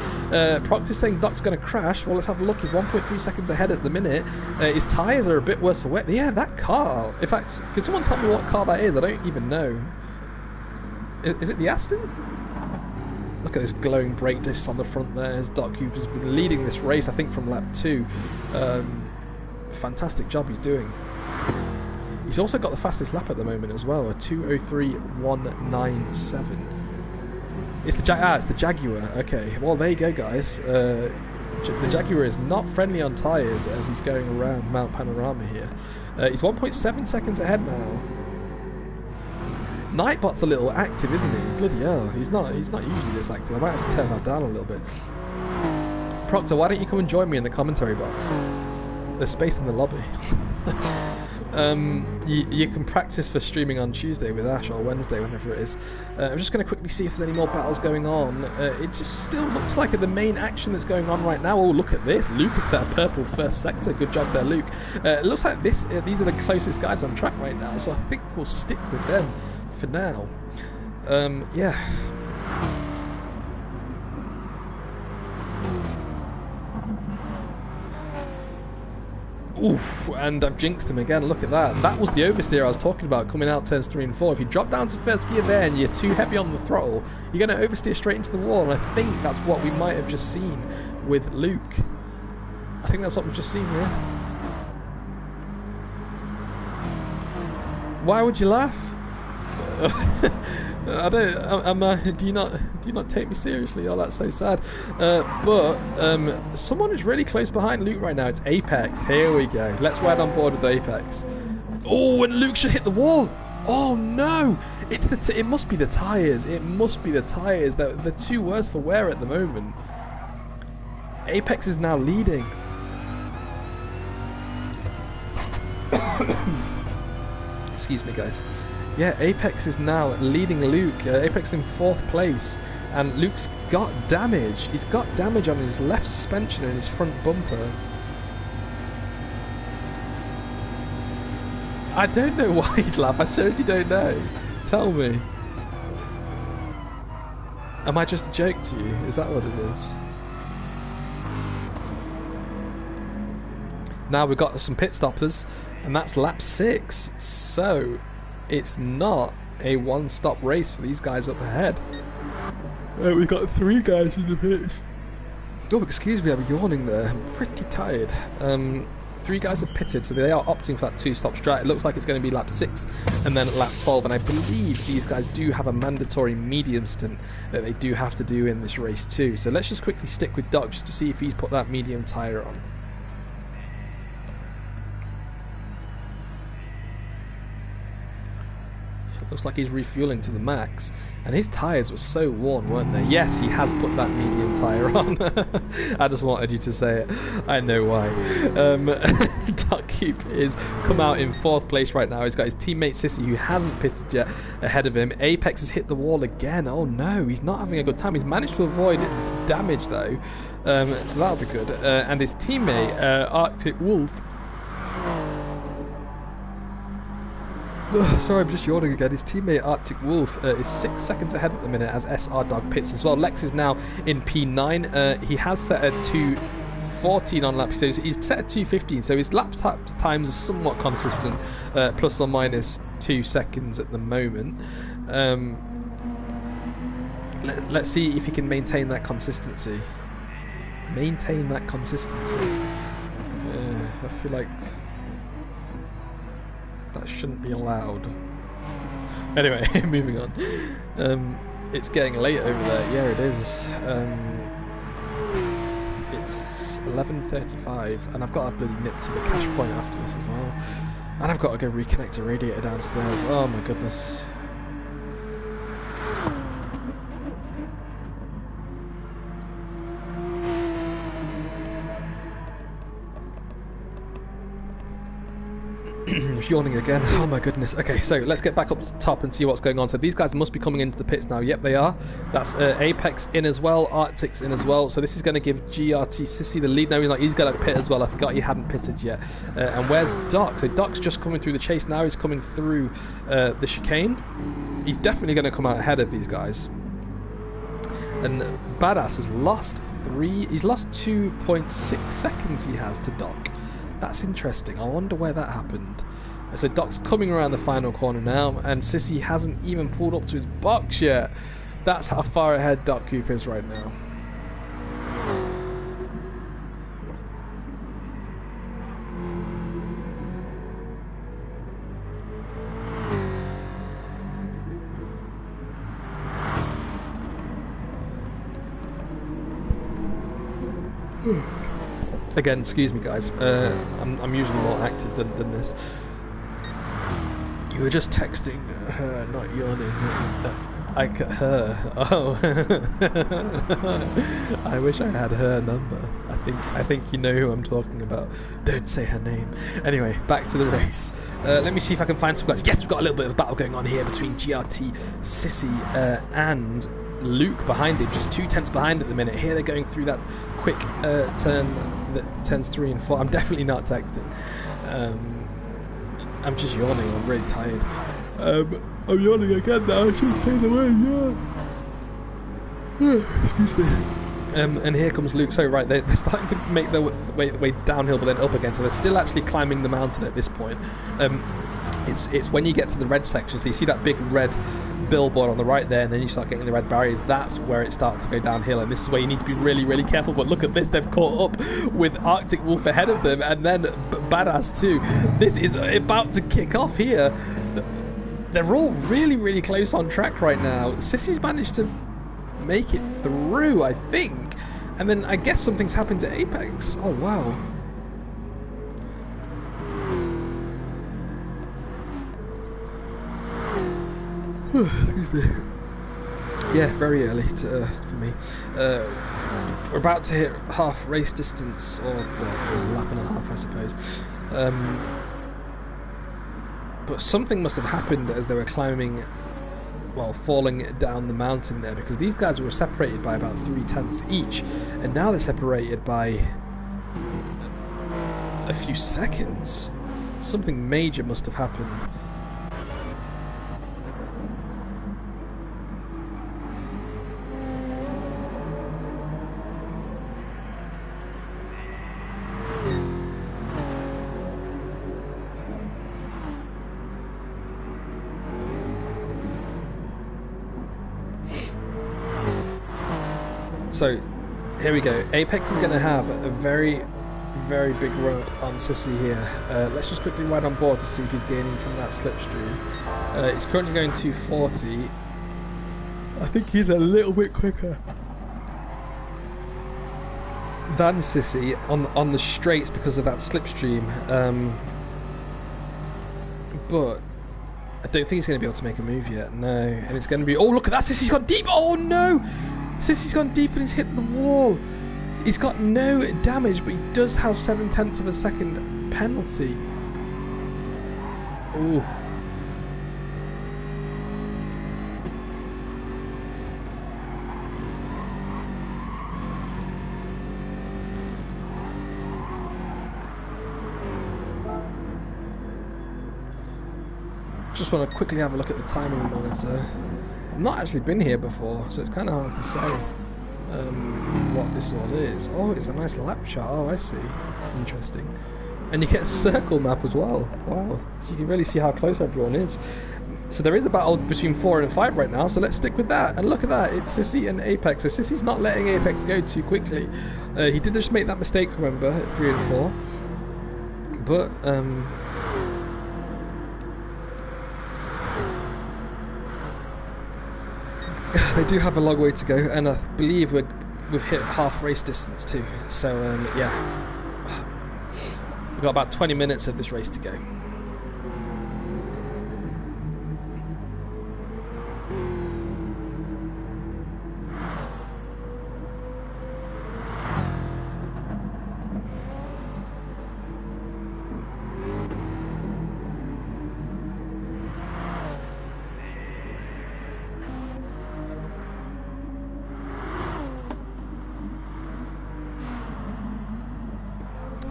Prox is saying Doc's going to crash. Well, let's have a look. He's 1.3 seconds ahead at the minute. His tyres are a bit worse for wear. Yeah, that car. In fact, can someone tell me what car that is? I don't even know. Is it the Aston? Look at this glowing brake discs on the front there. As Doc Cooper's been leading this race, I think, from lap 2. Fantastic job he's doing. He's also got the fastest lap at the moment as well, a 2:03.197. It's the Jaguar. Okay, well there you go, guys. The Jaguar is not friendly on tyres as he's going around Mount Panorama here. He's 1.7 seconds ahead now. Nightbot's a little active, isn't he? Bloody hell, he's not usually this active. I might have to turn that down a little bit. Proctor, why don't you come and join me in the commentary box? There's space in the lobby. You can practice for streaming on Tuesday with Ash, or Wednesday, whenever it is. I'm just going to quickly see if there's any more battles going on. It just still looks like the main action that's going on right now. Oh, look at this. Luke has set a purple first sector. Good job there, Luke. It looks like these are the closest guys on track right now, so I think we'll stick with them for now. Yeah. Oof, and I've jinxed him again. Look at that. That was the oversteer I was talking about, coming out turns 3 and 4. If you drop down to first gear there and you're too heavy on the throttle, you're going to oversteer straight into the wall, and I think that's what we might have just seen with Luke. I think that's what we've just seen here. Why would you laugh? I don't. Do you not take me seriously? Oh, that's so sad. But someone is really close behind Luke right now. It's Apex. Here we go. Let's ride on board with Apex. Oh, and Luke should hit the wall. Oh no! It must be the tyres. It must be the tyres. They're too worse for wear at the moment. Apex is now leading. Excuse me, guys. Yeah, Apex is now leading Luke. Apex in 4th place, and Luke's got damage. He's got damage on his left suspension and his front bumper. I don't know why he'd laugh. I seriously don't know. Tell me. Am I just a joke to you? Is that what it is? Now we've got some pit stoppers, and that's lap 6. So it's not a one-stop race for these guys up ahead. We've got 3 guys in the pits. Oh, excuse me, I'm yawning there. I'm pretty tired. 3 guys have pitted, so they are opting for that 2-stop strat. It looks like it's going to be lap 6 and then lap 12, and I believe these guys do have a mandatory medium stint that they do have to do in this race too. So let's just quickly stick with Doc just to see if he's put that medium tyre on. Looks like he's refueling to the max, and his tyres were so worn, weren't they? Yes, he has put that medium tyre on. I just wanted you to say it. I know why. Doc Coop is come out in 4th place right now. He's got his teammate Sissy, who hasn't pitted yet, ahead of him. Apex has hit the wall again. Oh no, he's not having a good time. He's managed to avoid damage though, so that'll be good. And his teammate Arctic Wolf. Sorry, I'm just yawning again. His teammate Arctic Wolf is 6 seconds ahead at the minute as SR Dog pits as well. Lex is now in P9. He has set a 2:14 on lap, so he's set a 2:15. So his lap times are somewhat consistent, plus or minus 2 seconds at the moment. Let's see if he can maintain that consistency. maintain that consistency. I feel like that shouldn't be allowed. Anyway, moving on. It's getting late over there. Yeah, it is. It's 11:35, and I've got to bloody nip to the cache point after this as well. And I've got to go reconnect a radiator downstairs. Oh my goodness. Yawning again. Oh my goodness. Okay, so let's get back up to the top and see what's going on. So these guys must be coming into the pits now. Yep, they are. That's Apex in as well. Arctic's in as well. So this is going to give GRT Sissy the lead. No, he's got to pit as well. I forgot he hadn't pitted yet. And where's Doc? So Doc's just coming through the chase now. He's coming through the chicane. He's definitely going to come out ahead of these guys. And Badass has lost 2.6 seconds he has to Doc. That's interesting. I wonder where that happened. So Doc's coming around the final corner now, and Sissy hasn't even pulled up to his box yet. That's how far ahead Doc Coop is right now. Again, excuse me guys, I'm usually more active than this. You were just texting her, not yawning. Her. Oh. I wish I had her number. I think you know who I'm talking about. Don't say her name. Anyway, back to the race. Let me see if I can find some guys. Yes, we've got a little bit of battle going on here between GRT, Sissy, and Luke behind him, just 2 tenths behind at the minute. Here they're going through that quick turn that turns 3 and 4. I'm definitely not texting. I'm just yawning. I'm really tired. I'm yawning again now. I should say the word yawn. Excuse me. And here comes Luke. So right, they're starting to make their way downhill, but then up again. So they're still actually climbing the mountain at this point. It's when you get to the red section. So you see that big red billboard on the right there, and then you start getting the red barriers. That's where it starts to go downhill, and this is where you need to be really, really careful. But look at this, they've caught up with Arctic Wolf ahead of them, and then Badass too. This is about to kick off here. They're all really, really close on track right now. Sissy's managed to make it through, I think, and then I guess something's happened to Apex. Oh wow. Excuse me. Yeah, very early for me. We're about to hit half race distance, or well, a lap and a half, I suppose. But something must have happened as they were climbing, well, falling down the mountain there, because these guys were separated by about 3 tenths each, and now they're separated by a few seconds. Something major must have happened. So, here we go. Apex is going to have a very, very big run up on Sissy here. Let's just quickly ride on board to see if he's gaining from that slipstream. He's currently going 240. I think he's a little bit quicker than Sissy on the straights because of that slipstream. But I don't think he's going to be able to make a move yet. No, and it's going to be... Oh, look at that! Sissy's gone deep! Oh, no! Sissy's gone deep and he's hit the wall. He's got no damage, but he does have 7 tenths of a second penalty. Ooh. Just want to quickly have a look at the timing monitor. I've not actually been here before, so it's kind of hard to say what this all is. Oh, it's a nice lap chart. Oh, I see. Interesting. And you get a circle map as well. Wow. So you can really see how close everyone is. So there is a battle between 4 and 5 right now, so let's stick with that. And look at that, it's Sissy and Apex. So Sissy's not letting Apex go too quickly. He did just make that mistake, remember, at 3 and 4. But, they do have a long way to go, and I believe we've hit half race distance too. So, yeah. We've got about 20 minutes of this race to go.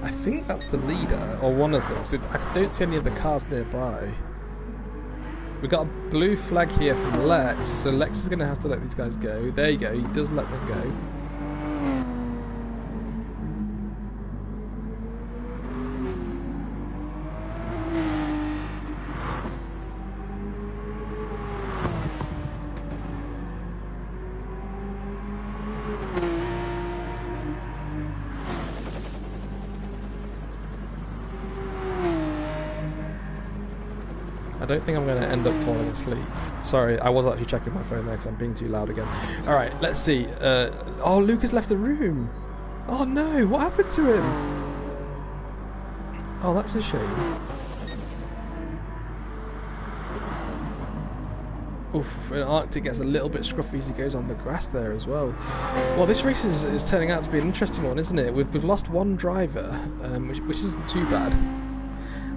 I think that's the leader, or one of them. I don't see any of the cars nearby. We've got a blue flag here from Lex, so Lex is going to have to let these guys go. There you go, he does let them go. I don't think I'm going to end up falling asleep. Sorry, I was actually checking my phone there because I'm being too loud again. Alright, let's see. Oh, Luke has left the room. Oh no, what happened to him? Oh, that's a shame. Oof, and Arctic gets a little bit scruffy as he goes on the grass there as well. Well, this race is turning out to be an interesting one, isn't it? We've lost one driver, which isn't too bad.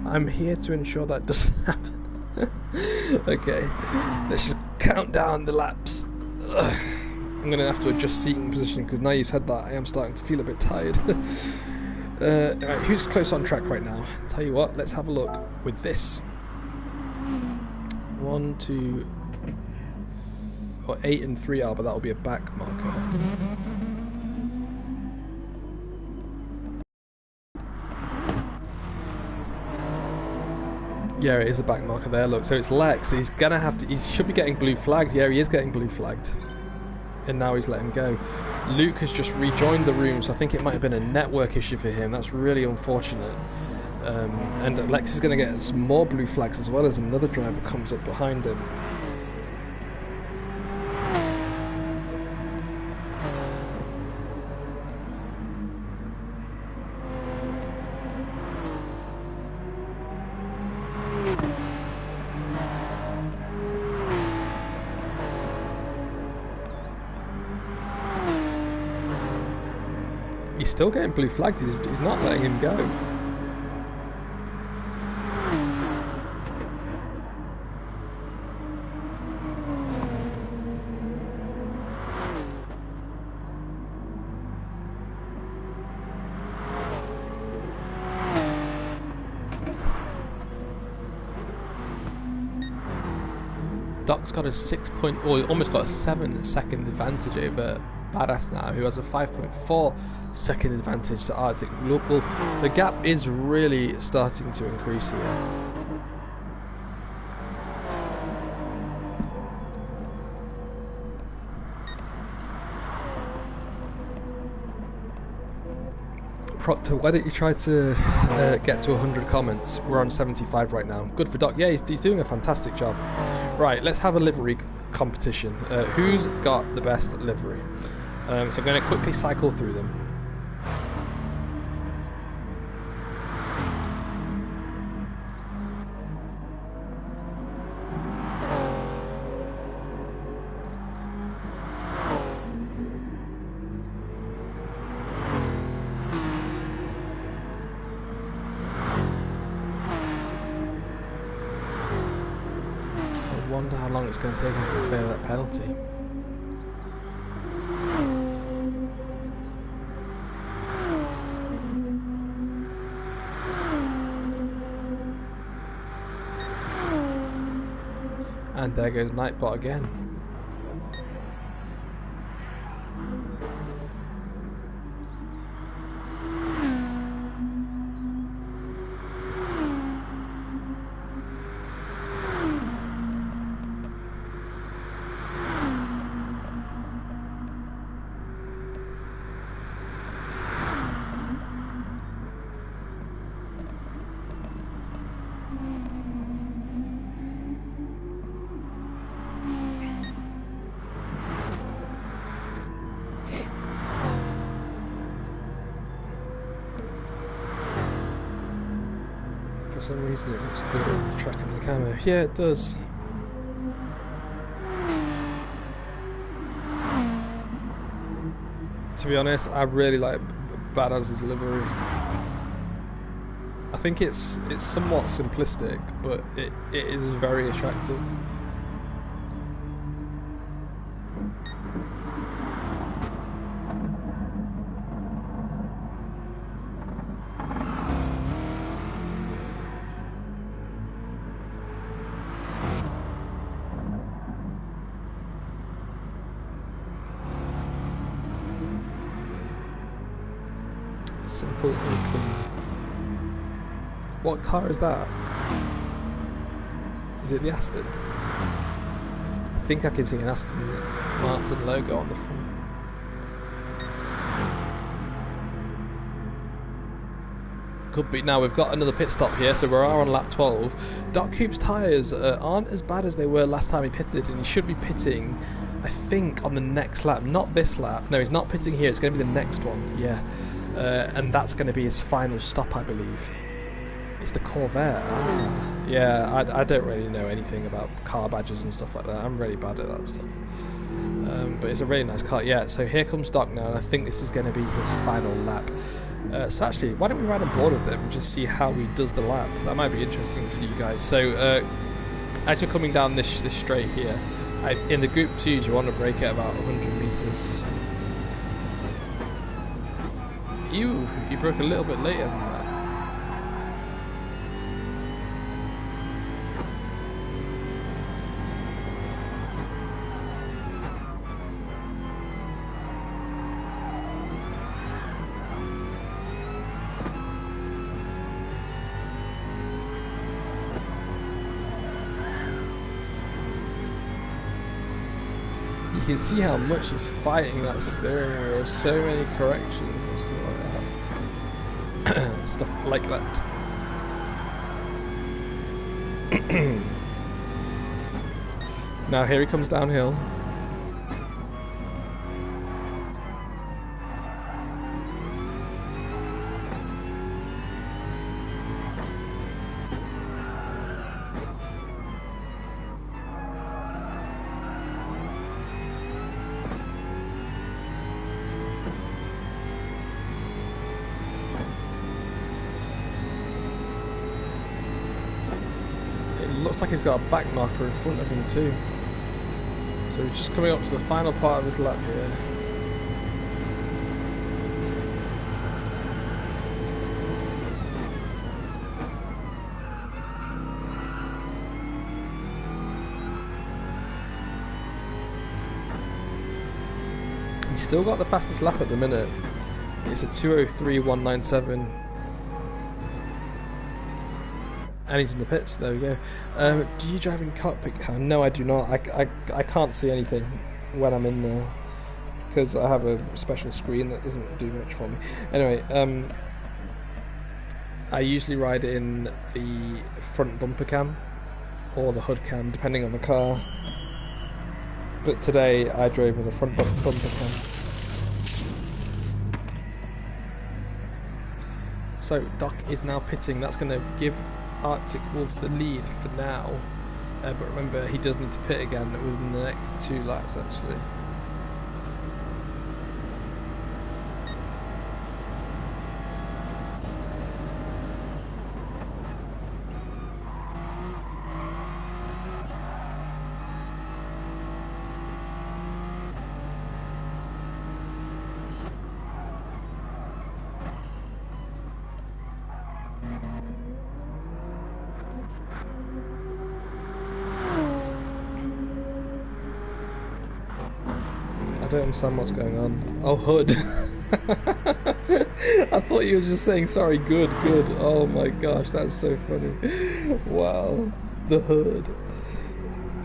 I'm here to ensure that doesn't happen. Okay, let's just count down the laps. Ugh. I'm going to have to adjust seating position because now you've said that I am starting to feel a bit tired. Right, who's close on track right now? Tell you what, let's have a look with this. 1, 2, or 8 and 3 are, but that will be a back marker. Yeah, it is a back marker there, look. So it's Lex. He's gonna have to. He should be getting blue flagged. Yeah, he is getting blue flagged. And now he's let him go. Luke has just rejoined the room, so I think it might have been a network issue for him. That's really unfortunate. And Lex is going to get some more blue flags as well as another driver comes up behind him. He's still getting blue flagged, he's not letting him go. Doc's got a 6 or almost got a 7-second advantage over Badass now, who has a 5.4 second advantage to Arctic. Look, well, the gap is really starting to increase here. Proctor, why don't you try to get to 100 comments? We're on 75 right now. Good for Doc. Yeah, he's doing a fantastic job. Right, let's have a livery competition. Who's got the best livery? So I'm going to quickly cycle through them. I wonder how long it's going to take him to clear that penalty. And there goes Nightbot again. For some reason it looks good on tracking the camera. Yeah, it does. To be honest, I really like Badass's livery. I think it's somewhat simplistic, but it is very attractive. Simple and clean. What car is that? Is it the Aston? I think I can see an Aston Martin logo on the front. Could be. Now we've got another pit stop here, so we are on lap 12. Doc Coop's tyres aren't as bad as they were last time he pitted, and he should be pitting, I think, on the next lap. Not this lap. No, he's not pitting here. It's going to be the next one. Yeah. And that's going to be his final stop, I believe. It's the Corvette. Ah. Yeah, I don't really know anything about car badges and stuff like that. I'm really bad at that stuff. But it's a really nice car. Yeah, so here comes Doc now, and I think this is going to be his final lap. So actually, why don't we ride on board with him and just see how he does the lap? That might be interesting for you guys. So, as you're coming down this straight here, in the Group 2, you want to brake at about 100 meters. You broke a little bit later than that. You can see how much he's fighting that steering wheel. So many corrections and stuff like that. Stuff like that. Now here he comes downhill. Looks like he's got a back marker in front of him too. So he's just coming up to the final part of his lap here. He's still got the fastest lap at the minute. It's a 2:03.197. And he's in the pits. There we go. Do you drive in cockpit cam? No, I do not. I can't see anything when I'm in there because I have a special screen that doesn't do much for me. Anyway, I usually ride in the front bumper cam or the hood cam, depending on the car. But today I drove in the front bumper cam. So Doc is now pitting. That's going to give Arctic Wolf the lead for now, but remember he does need to pit again within the next 2 laps actually. I don't understand what's going on. Oh, hood. I thought you were just saying sorry, good. Oh my gosh, that's so funny. Wow, the hood.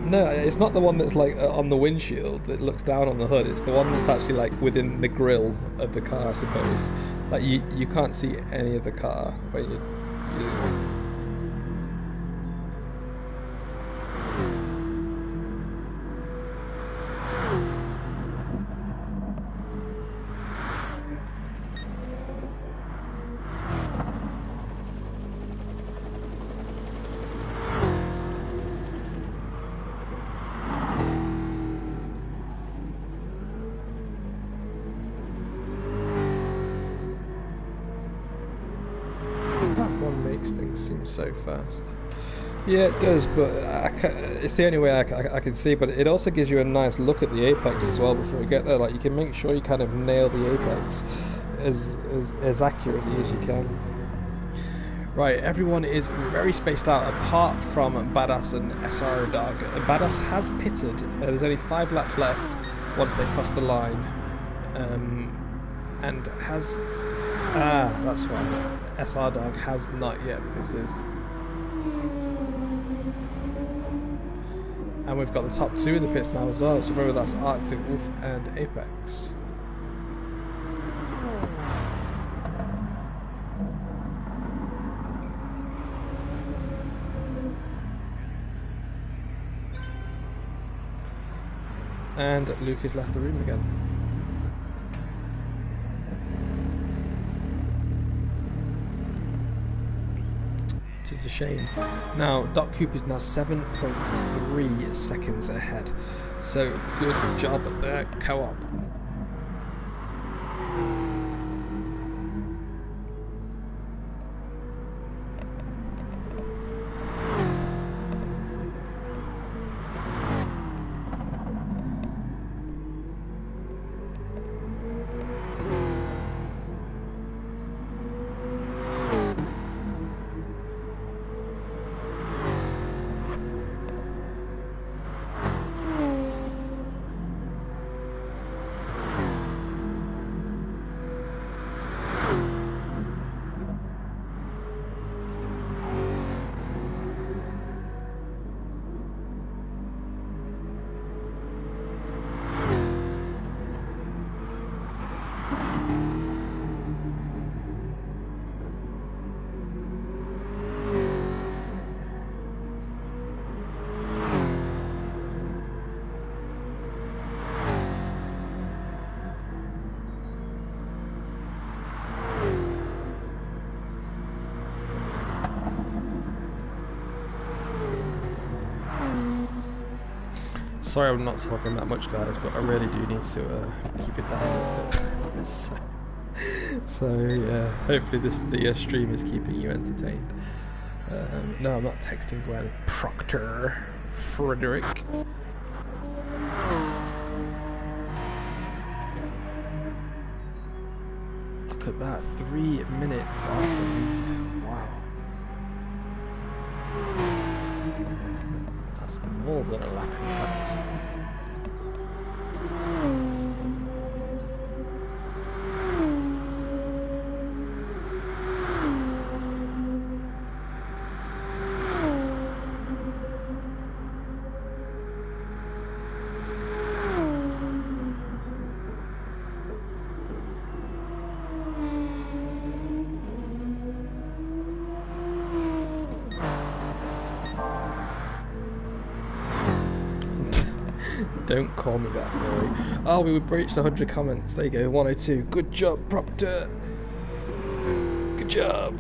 No, it's not the one that's like on the windshield that looks down on the hood. It's the one that's actually like within the grille of the car, I suppose. Like you can't see any of the car when you seems so fast. Yeah, it does, but it's the only way I can see. But it also gives you a nice look at the apex as well before you get there. Like, you can make sure you kind of nail the apex as accurately as you can. Right, everyone is very spaced out apart from Badass and SR Dog. Badass has pitted. There's only 5 laps left once they cross the line, and has that's why SR Dog has not yet, because there's. And we've got the top 2 in the pits now as well, so remember that's Arctic Wolf and Apex. And Luke has left the room again. Which is a shame. Now, Doc Cooper's now 7.3 seconds ahead. So, good job there, Co-op. Sorry I'm not talking that much, guys, but I really do need to keep it down a bit. So yeah, hopefully the stream is keeping you entertained. No, I'm not texting Gwen. Proctor Frederick. Look at that, 3 minutes off the lead. Wow. That's more than a lap, in fact. Don't call me that, boy. Oh, we breached 100 comments. There you go, 102. Good job, Proctor. Good job.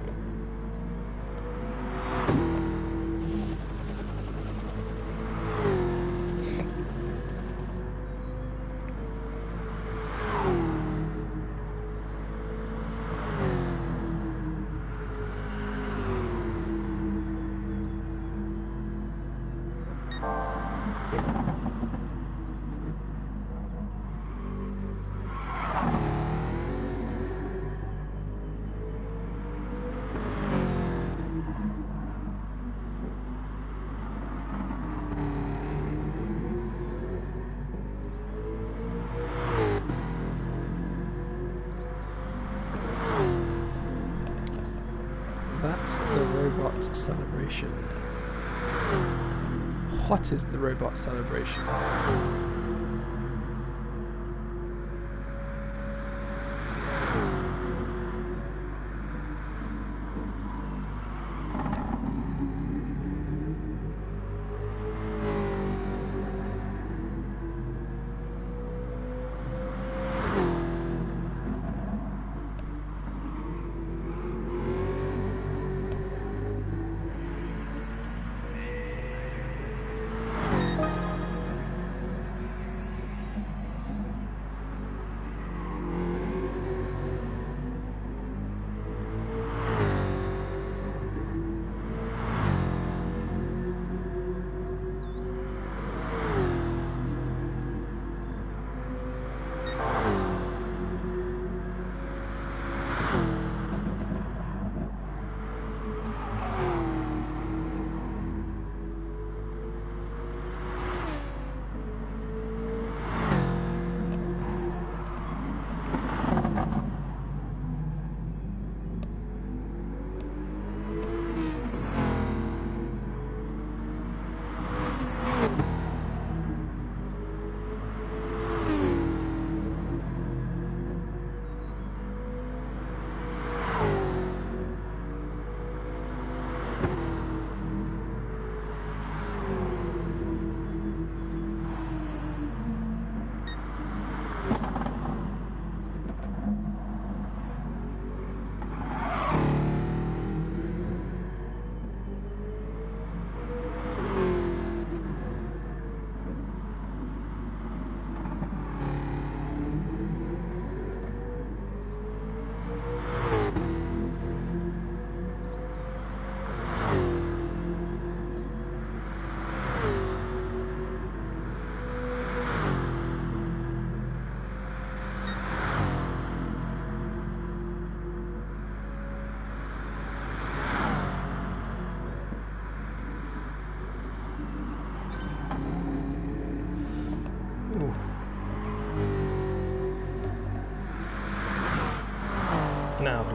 That's the robot celebration. What is the robot celebration?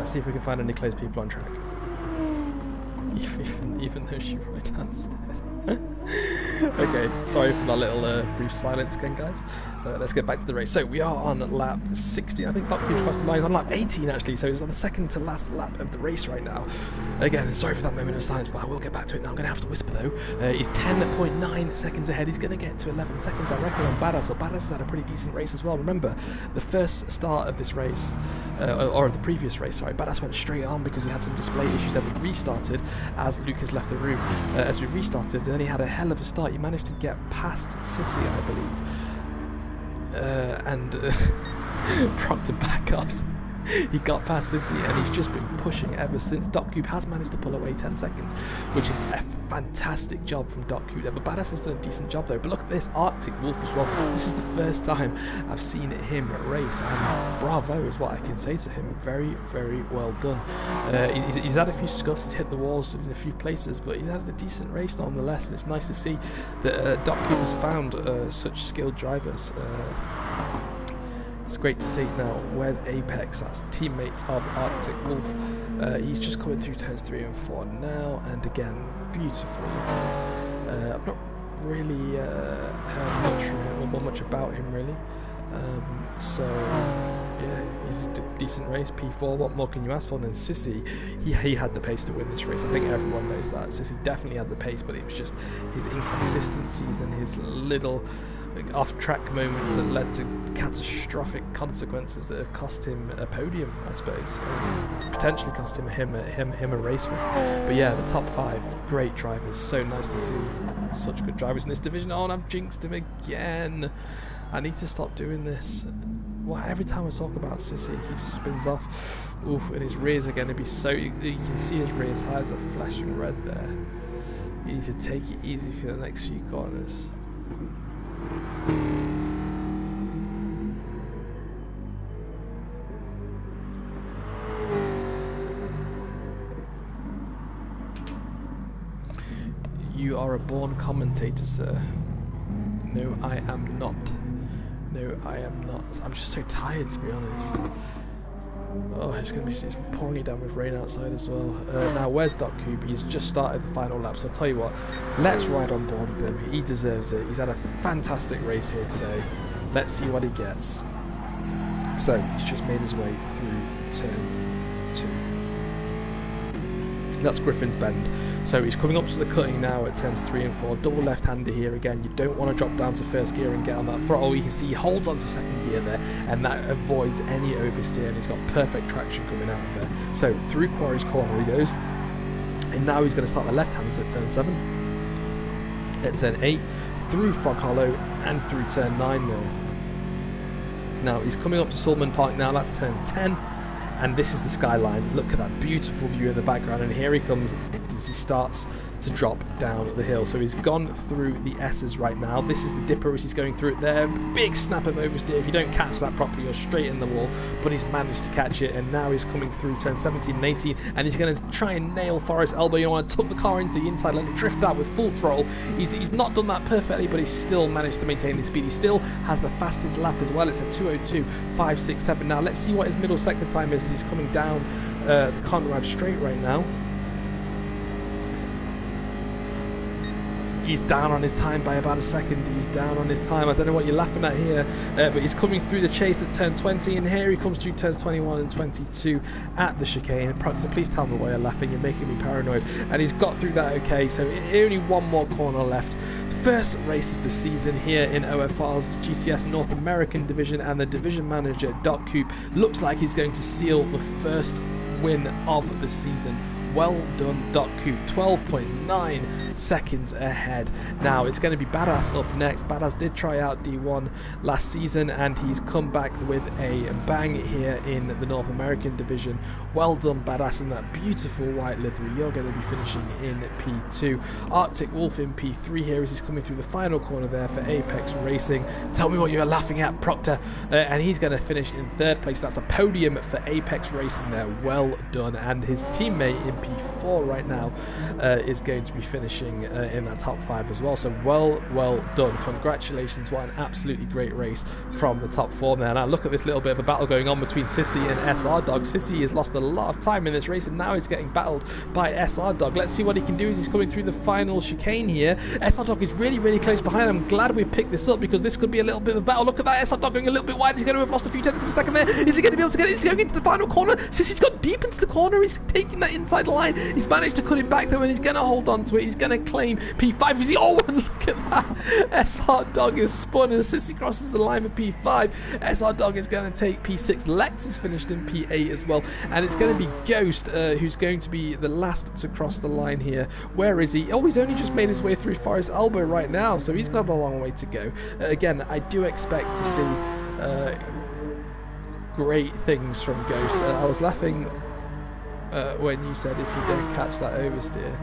Let's see if we can find any close people on track. Even though she's right downstairs. Okay, sorry for that little brief silence again, guys. Let's get back to the race. So we are on lap 16. I think Docky's crossed the line. He's on lap 18 actually, so he's on the second to last lap of the race right now. Again, sorry for that moment of silence, but I will get back to it now. I'm going to have to whisper though. He's 10.9 seconds ahead. He's going to get to 11 seconds, I reckon, on Badass. But Badass has had a pretty decent race as well. Remember, the first start of this race, or the previous race, sorry, Badass went straight on because he had some display issues. Then we restarted as Lucas left the room. As we restarted, and then he had a hell of a start. He managed to get past Sissy, I believe, and Proctor back up. He got past Sissy and he's just been pushing ever since. DotCube has managed to pull away 10 seconds, which is a fantastic job from DotCube there. But Badass has done a decent job though. But look at this, Arctic Wolf as well. This is the first time I've seen him race, and bravo is what I can say to him. Very, very well done. He's had a few scuffs, he's hit the walls in a few places, but he's had a decent race nonetheless. And it's nice to see that DotCube has found such skilled drivers. It's great to see. Now, where's Apex? That's teammate of Arctic Wolf. He's just coming through turns 3 and 4 now, and again, beautifully. I've not really heard much from him, or much about him really. So, yeah, he's a decent race. P4, what more can you ask for? And then Sissy, he had the pace to win this race. I think everyone knows that. Sissy definitely had the pace, but it was just his inconsistencies and his little off-track moments that led to catastrophic consequences that have cost him a podium, I suppose. Potentially cost him a race win. But yeah, the top 5, great drivers. So nice to see such good drivers in this division. Oh, and I've jinxed him again. I need to stop doing this. Well, every time I talk about Sissy, he just spins off. Oof, and his rears are going to be so... You can see his rear tyres are flashing red there. You need to take it easy for the next few corners. You are a born commentator, sir. No, I am not. No, I am not. I'm just so tired, to be honest. Oh, it's pouring it down with rain outside as well. Now, where's DotCube? He's just started the final lap, so I'll tell you what, let's ride on board with him. He deserves it. He's had a fantastic race here today. Let's see what he gets. So, he's just made his way through turn 2. That's Griffin's Bend. So he's coming up to the cutting now at turns 3 and 4. Double left-hander here again. You don't want to drop down to first gear and get on that throttle. You can see he holds on to second gear there, and that avoids any oversteer, and he's got perfect traction coming out of there. So through Quarry's corner he goes, and now he's going to start the left-handers at turn 7, at turn 8, through Frog Hollow, and through turn 9 there. Now he's coming up to Sulman Park now. That's turn 10. And this is the skyline. Look at that beautiful view in the background, and here he comes as he starts to drop down the hill. So he's gone through the S's right now. This is the dipper as he's going through it there. Big snap of oversteer. If you don't catch that properly, you're straight in the wall, but he's managed to catch it, and now he's coming through turn 17 and 18, and he's going to try and nail Forest Elbow. You want to tuck the car into the inside, let it drift out with full throttle. He's not done that perfectly, but he's still managed to maintain his speed. He still has the fastest lap as well. It's a 2:02.567. Now let's see what his middle sector time is as he's coming down the Conrad straight right now. He's down on his time by about a second. He's down on his time. I don't know what you're laughing at here, but he's coming through the chase at turn 20, and here he comes through turns 21 and 22 at the chicane. Proctor, please tell me why you're laughing. You're making me paranoid. And he's got through that okay, so only one more corner left. First race of the season here in OFR's GCS North American division, and the division manager, DotCube, looks like he's going to seal the first win of the season. Well done, DotCube. 12.9 seconds ahead. Now it's going to be Badass up next. Badass did try out D1 last season, and he's come back with a bang here in the North American division. Well done, Badass, in that beautiful white livery. You're going to be finishing in P2. Arctic Wolf in P3 here as he's coming through the final corner there for Apex Racing. Tell me what you're laughing at, Proctor. And he's going to finish in 3rd place. That's a podium for Apex Racing there. Well done. And his teammate in P4 right now, is going to be finishing in that top 5 as well. So well done. Congratulations. What an absolutely great race from the top 4 there. Now look at this little bit of a battle going on between Sissy and SR Dog. Sissy has lost a lot of time in this race and now he's getting battled by SR Dog. Let's see what he can do as he's coming through the final chicane here. SR Dog is really close behind. I'm glad we picked this up because this could be a little bit of a battle. Look at that, SR Dog going a little bit wide. He's going to have lost a few tenths of a second there. Is he going to be able to get it? He's going into the final corner. Sissy's got deep into the corner. He's taking that inside line. He's managed to cut him back though and he's going to hold on to it. He's going to claim P5. Is he? Oh, and look at that. SR Dog is spun and Sissy crosses the line for P5. SR Dog is going to take P6. Lex is finished in P8 as well. And it's going to be Ghost who's going to be the last to cross the line here. Where is he? Oh, he's only just made his way through Forest Elbow right now, so he's got a long way to go. Again, I do expect to see great things from Ghost. I was laughing when you said if you don't catch that oversteer.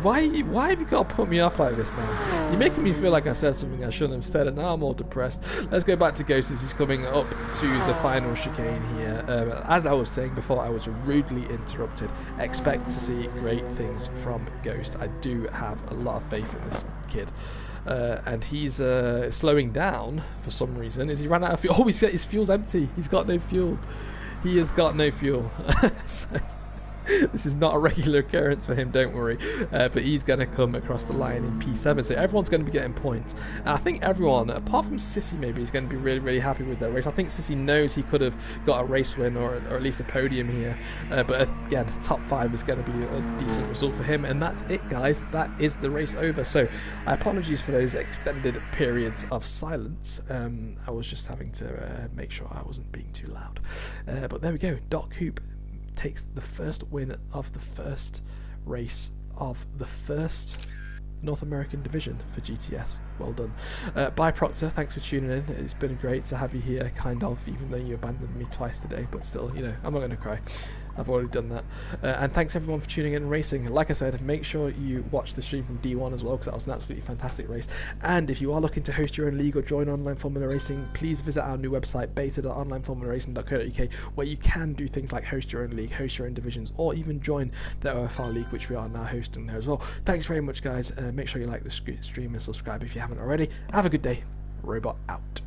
Why have you got to put me off like this, man? You're making me feel like I said something I shouldn't have said, and now I'm all depressed. Let's go back to Ghost as he's coming up to the final chicane here. As I was saying before, I was rudely interrupted. Expect to see great things from Ghost. I do have a lot of faith in this kid. And he's slowing down for some reason. Is he ran out of fuel? Oh, his fuel's empty. He's got no fuel. He has got no fuel. So, this is not a regular occurrence for him, don't worry. But he's going to come across the line in P7, so everyone's going to be getting points. And I think everyone, apart from Sissy maybe, is going to be really happy with their race. I think Sissy knows he could have got a race win or at least a podium here. But again, top 5 is going to be a decent result for him. And that's it, guys. That is the race over. So apologies for those extended periods of silence. I was just having to make sure I wasn't being too loud. But there we go. Doc Hoop takes the first win of the first race of the first North American division for GTS. Well done. Bye Proctor, thanks for tuning in. It's been great to have you here, kind of, even though you abandoned me twice today, but still, you know, I'm not going to cry. I've already done that. And thanks everyone for tuning in and racing. Like I said, make sure you watch the stream from D1 as well, because that was an absolutely fantastic race. And if you are looking to host your own league or join Online Formula Racing, please visit our new website, beta.onlineformularacing.co.uk, where you can do things like host your own league, host your own divisions, or even join the OFR League, which we are now hosting there as well. Thanks very much, guys. Make sure you like the stream and subscribe if you haven't already. Have a good day. Robot out.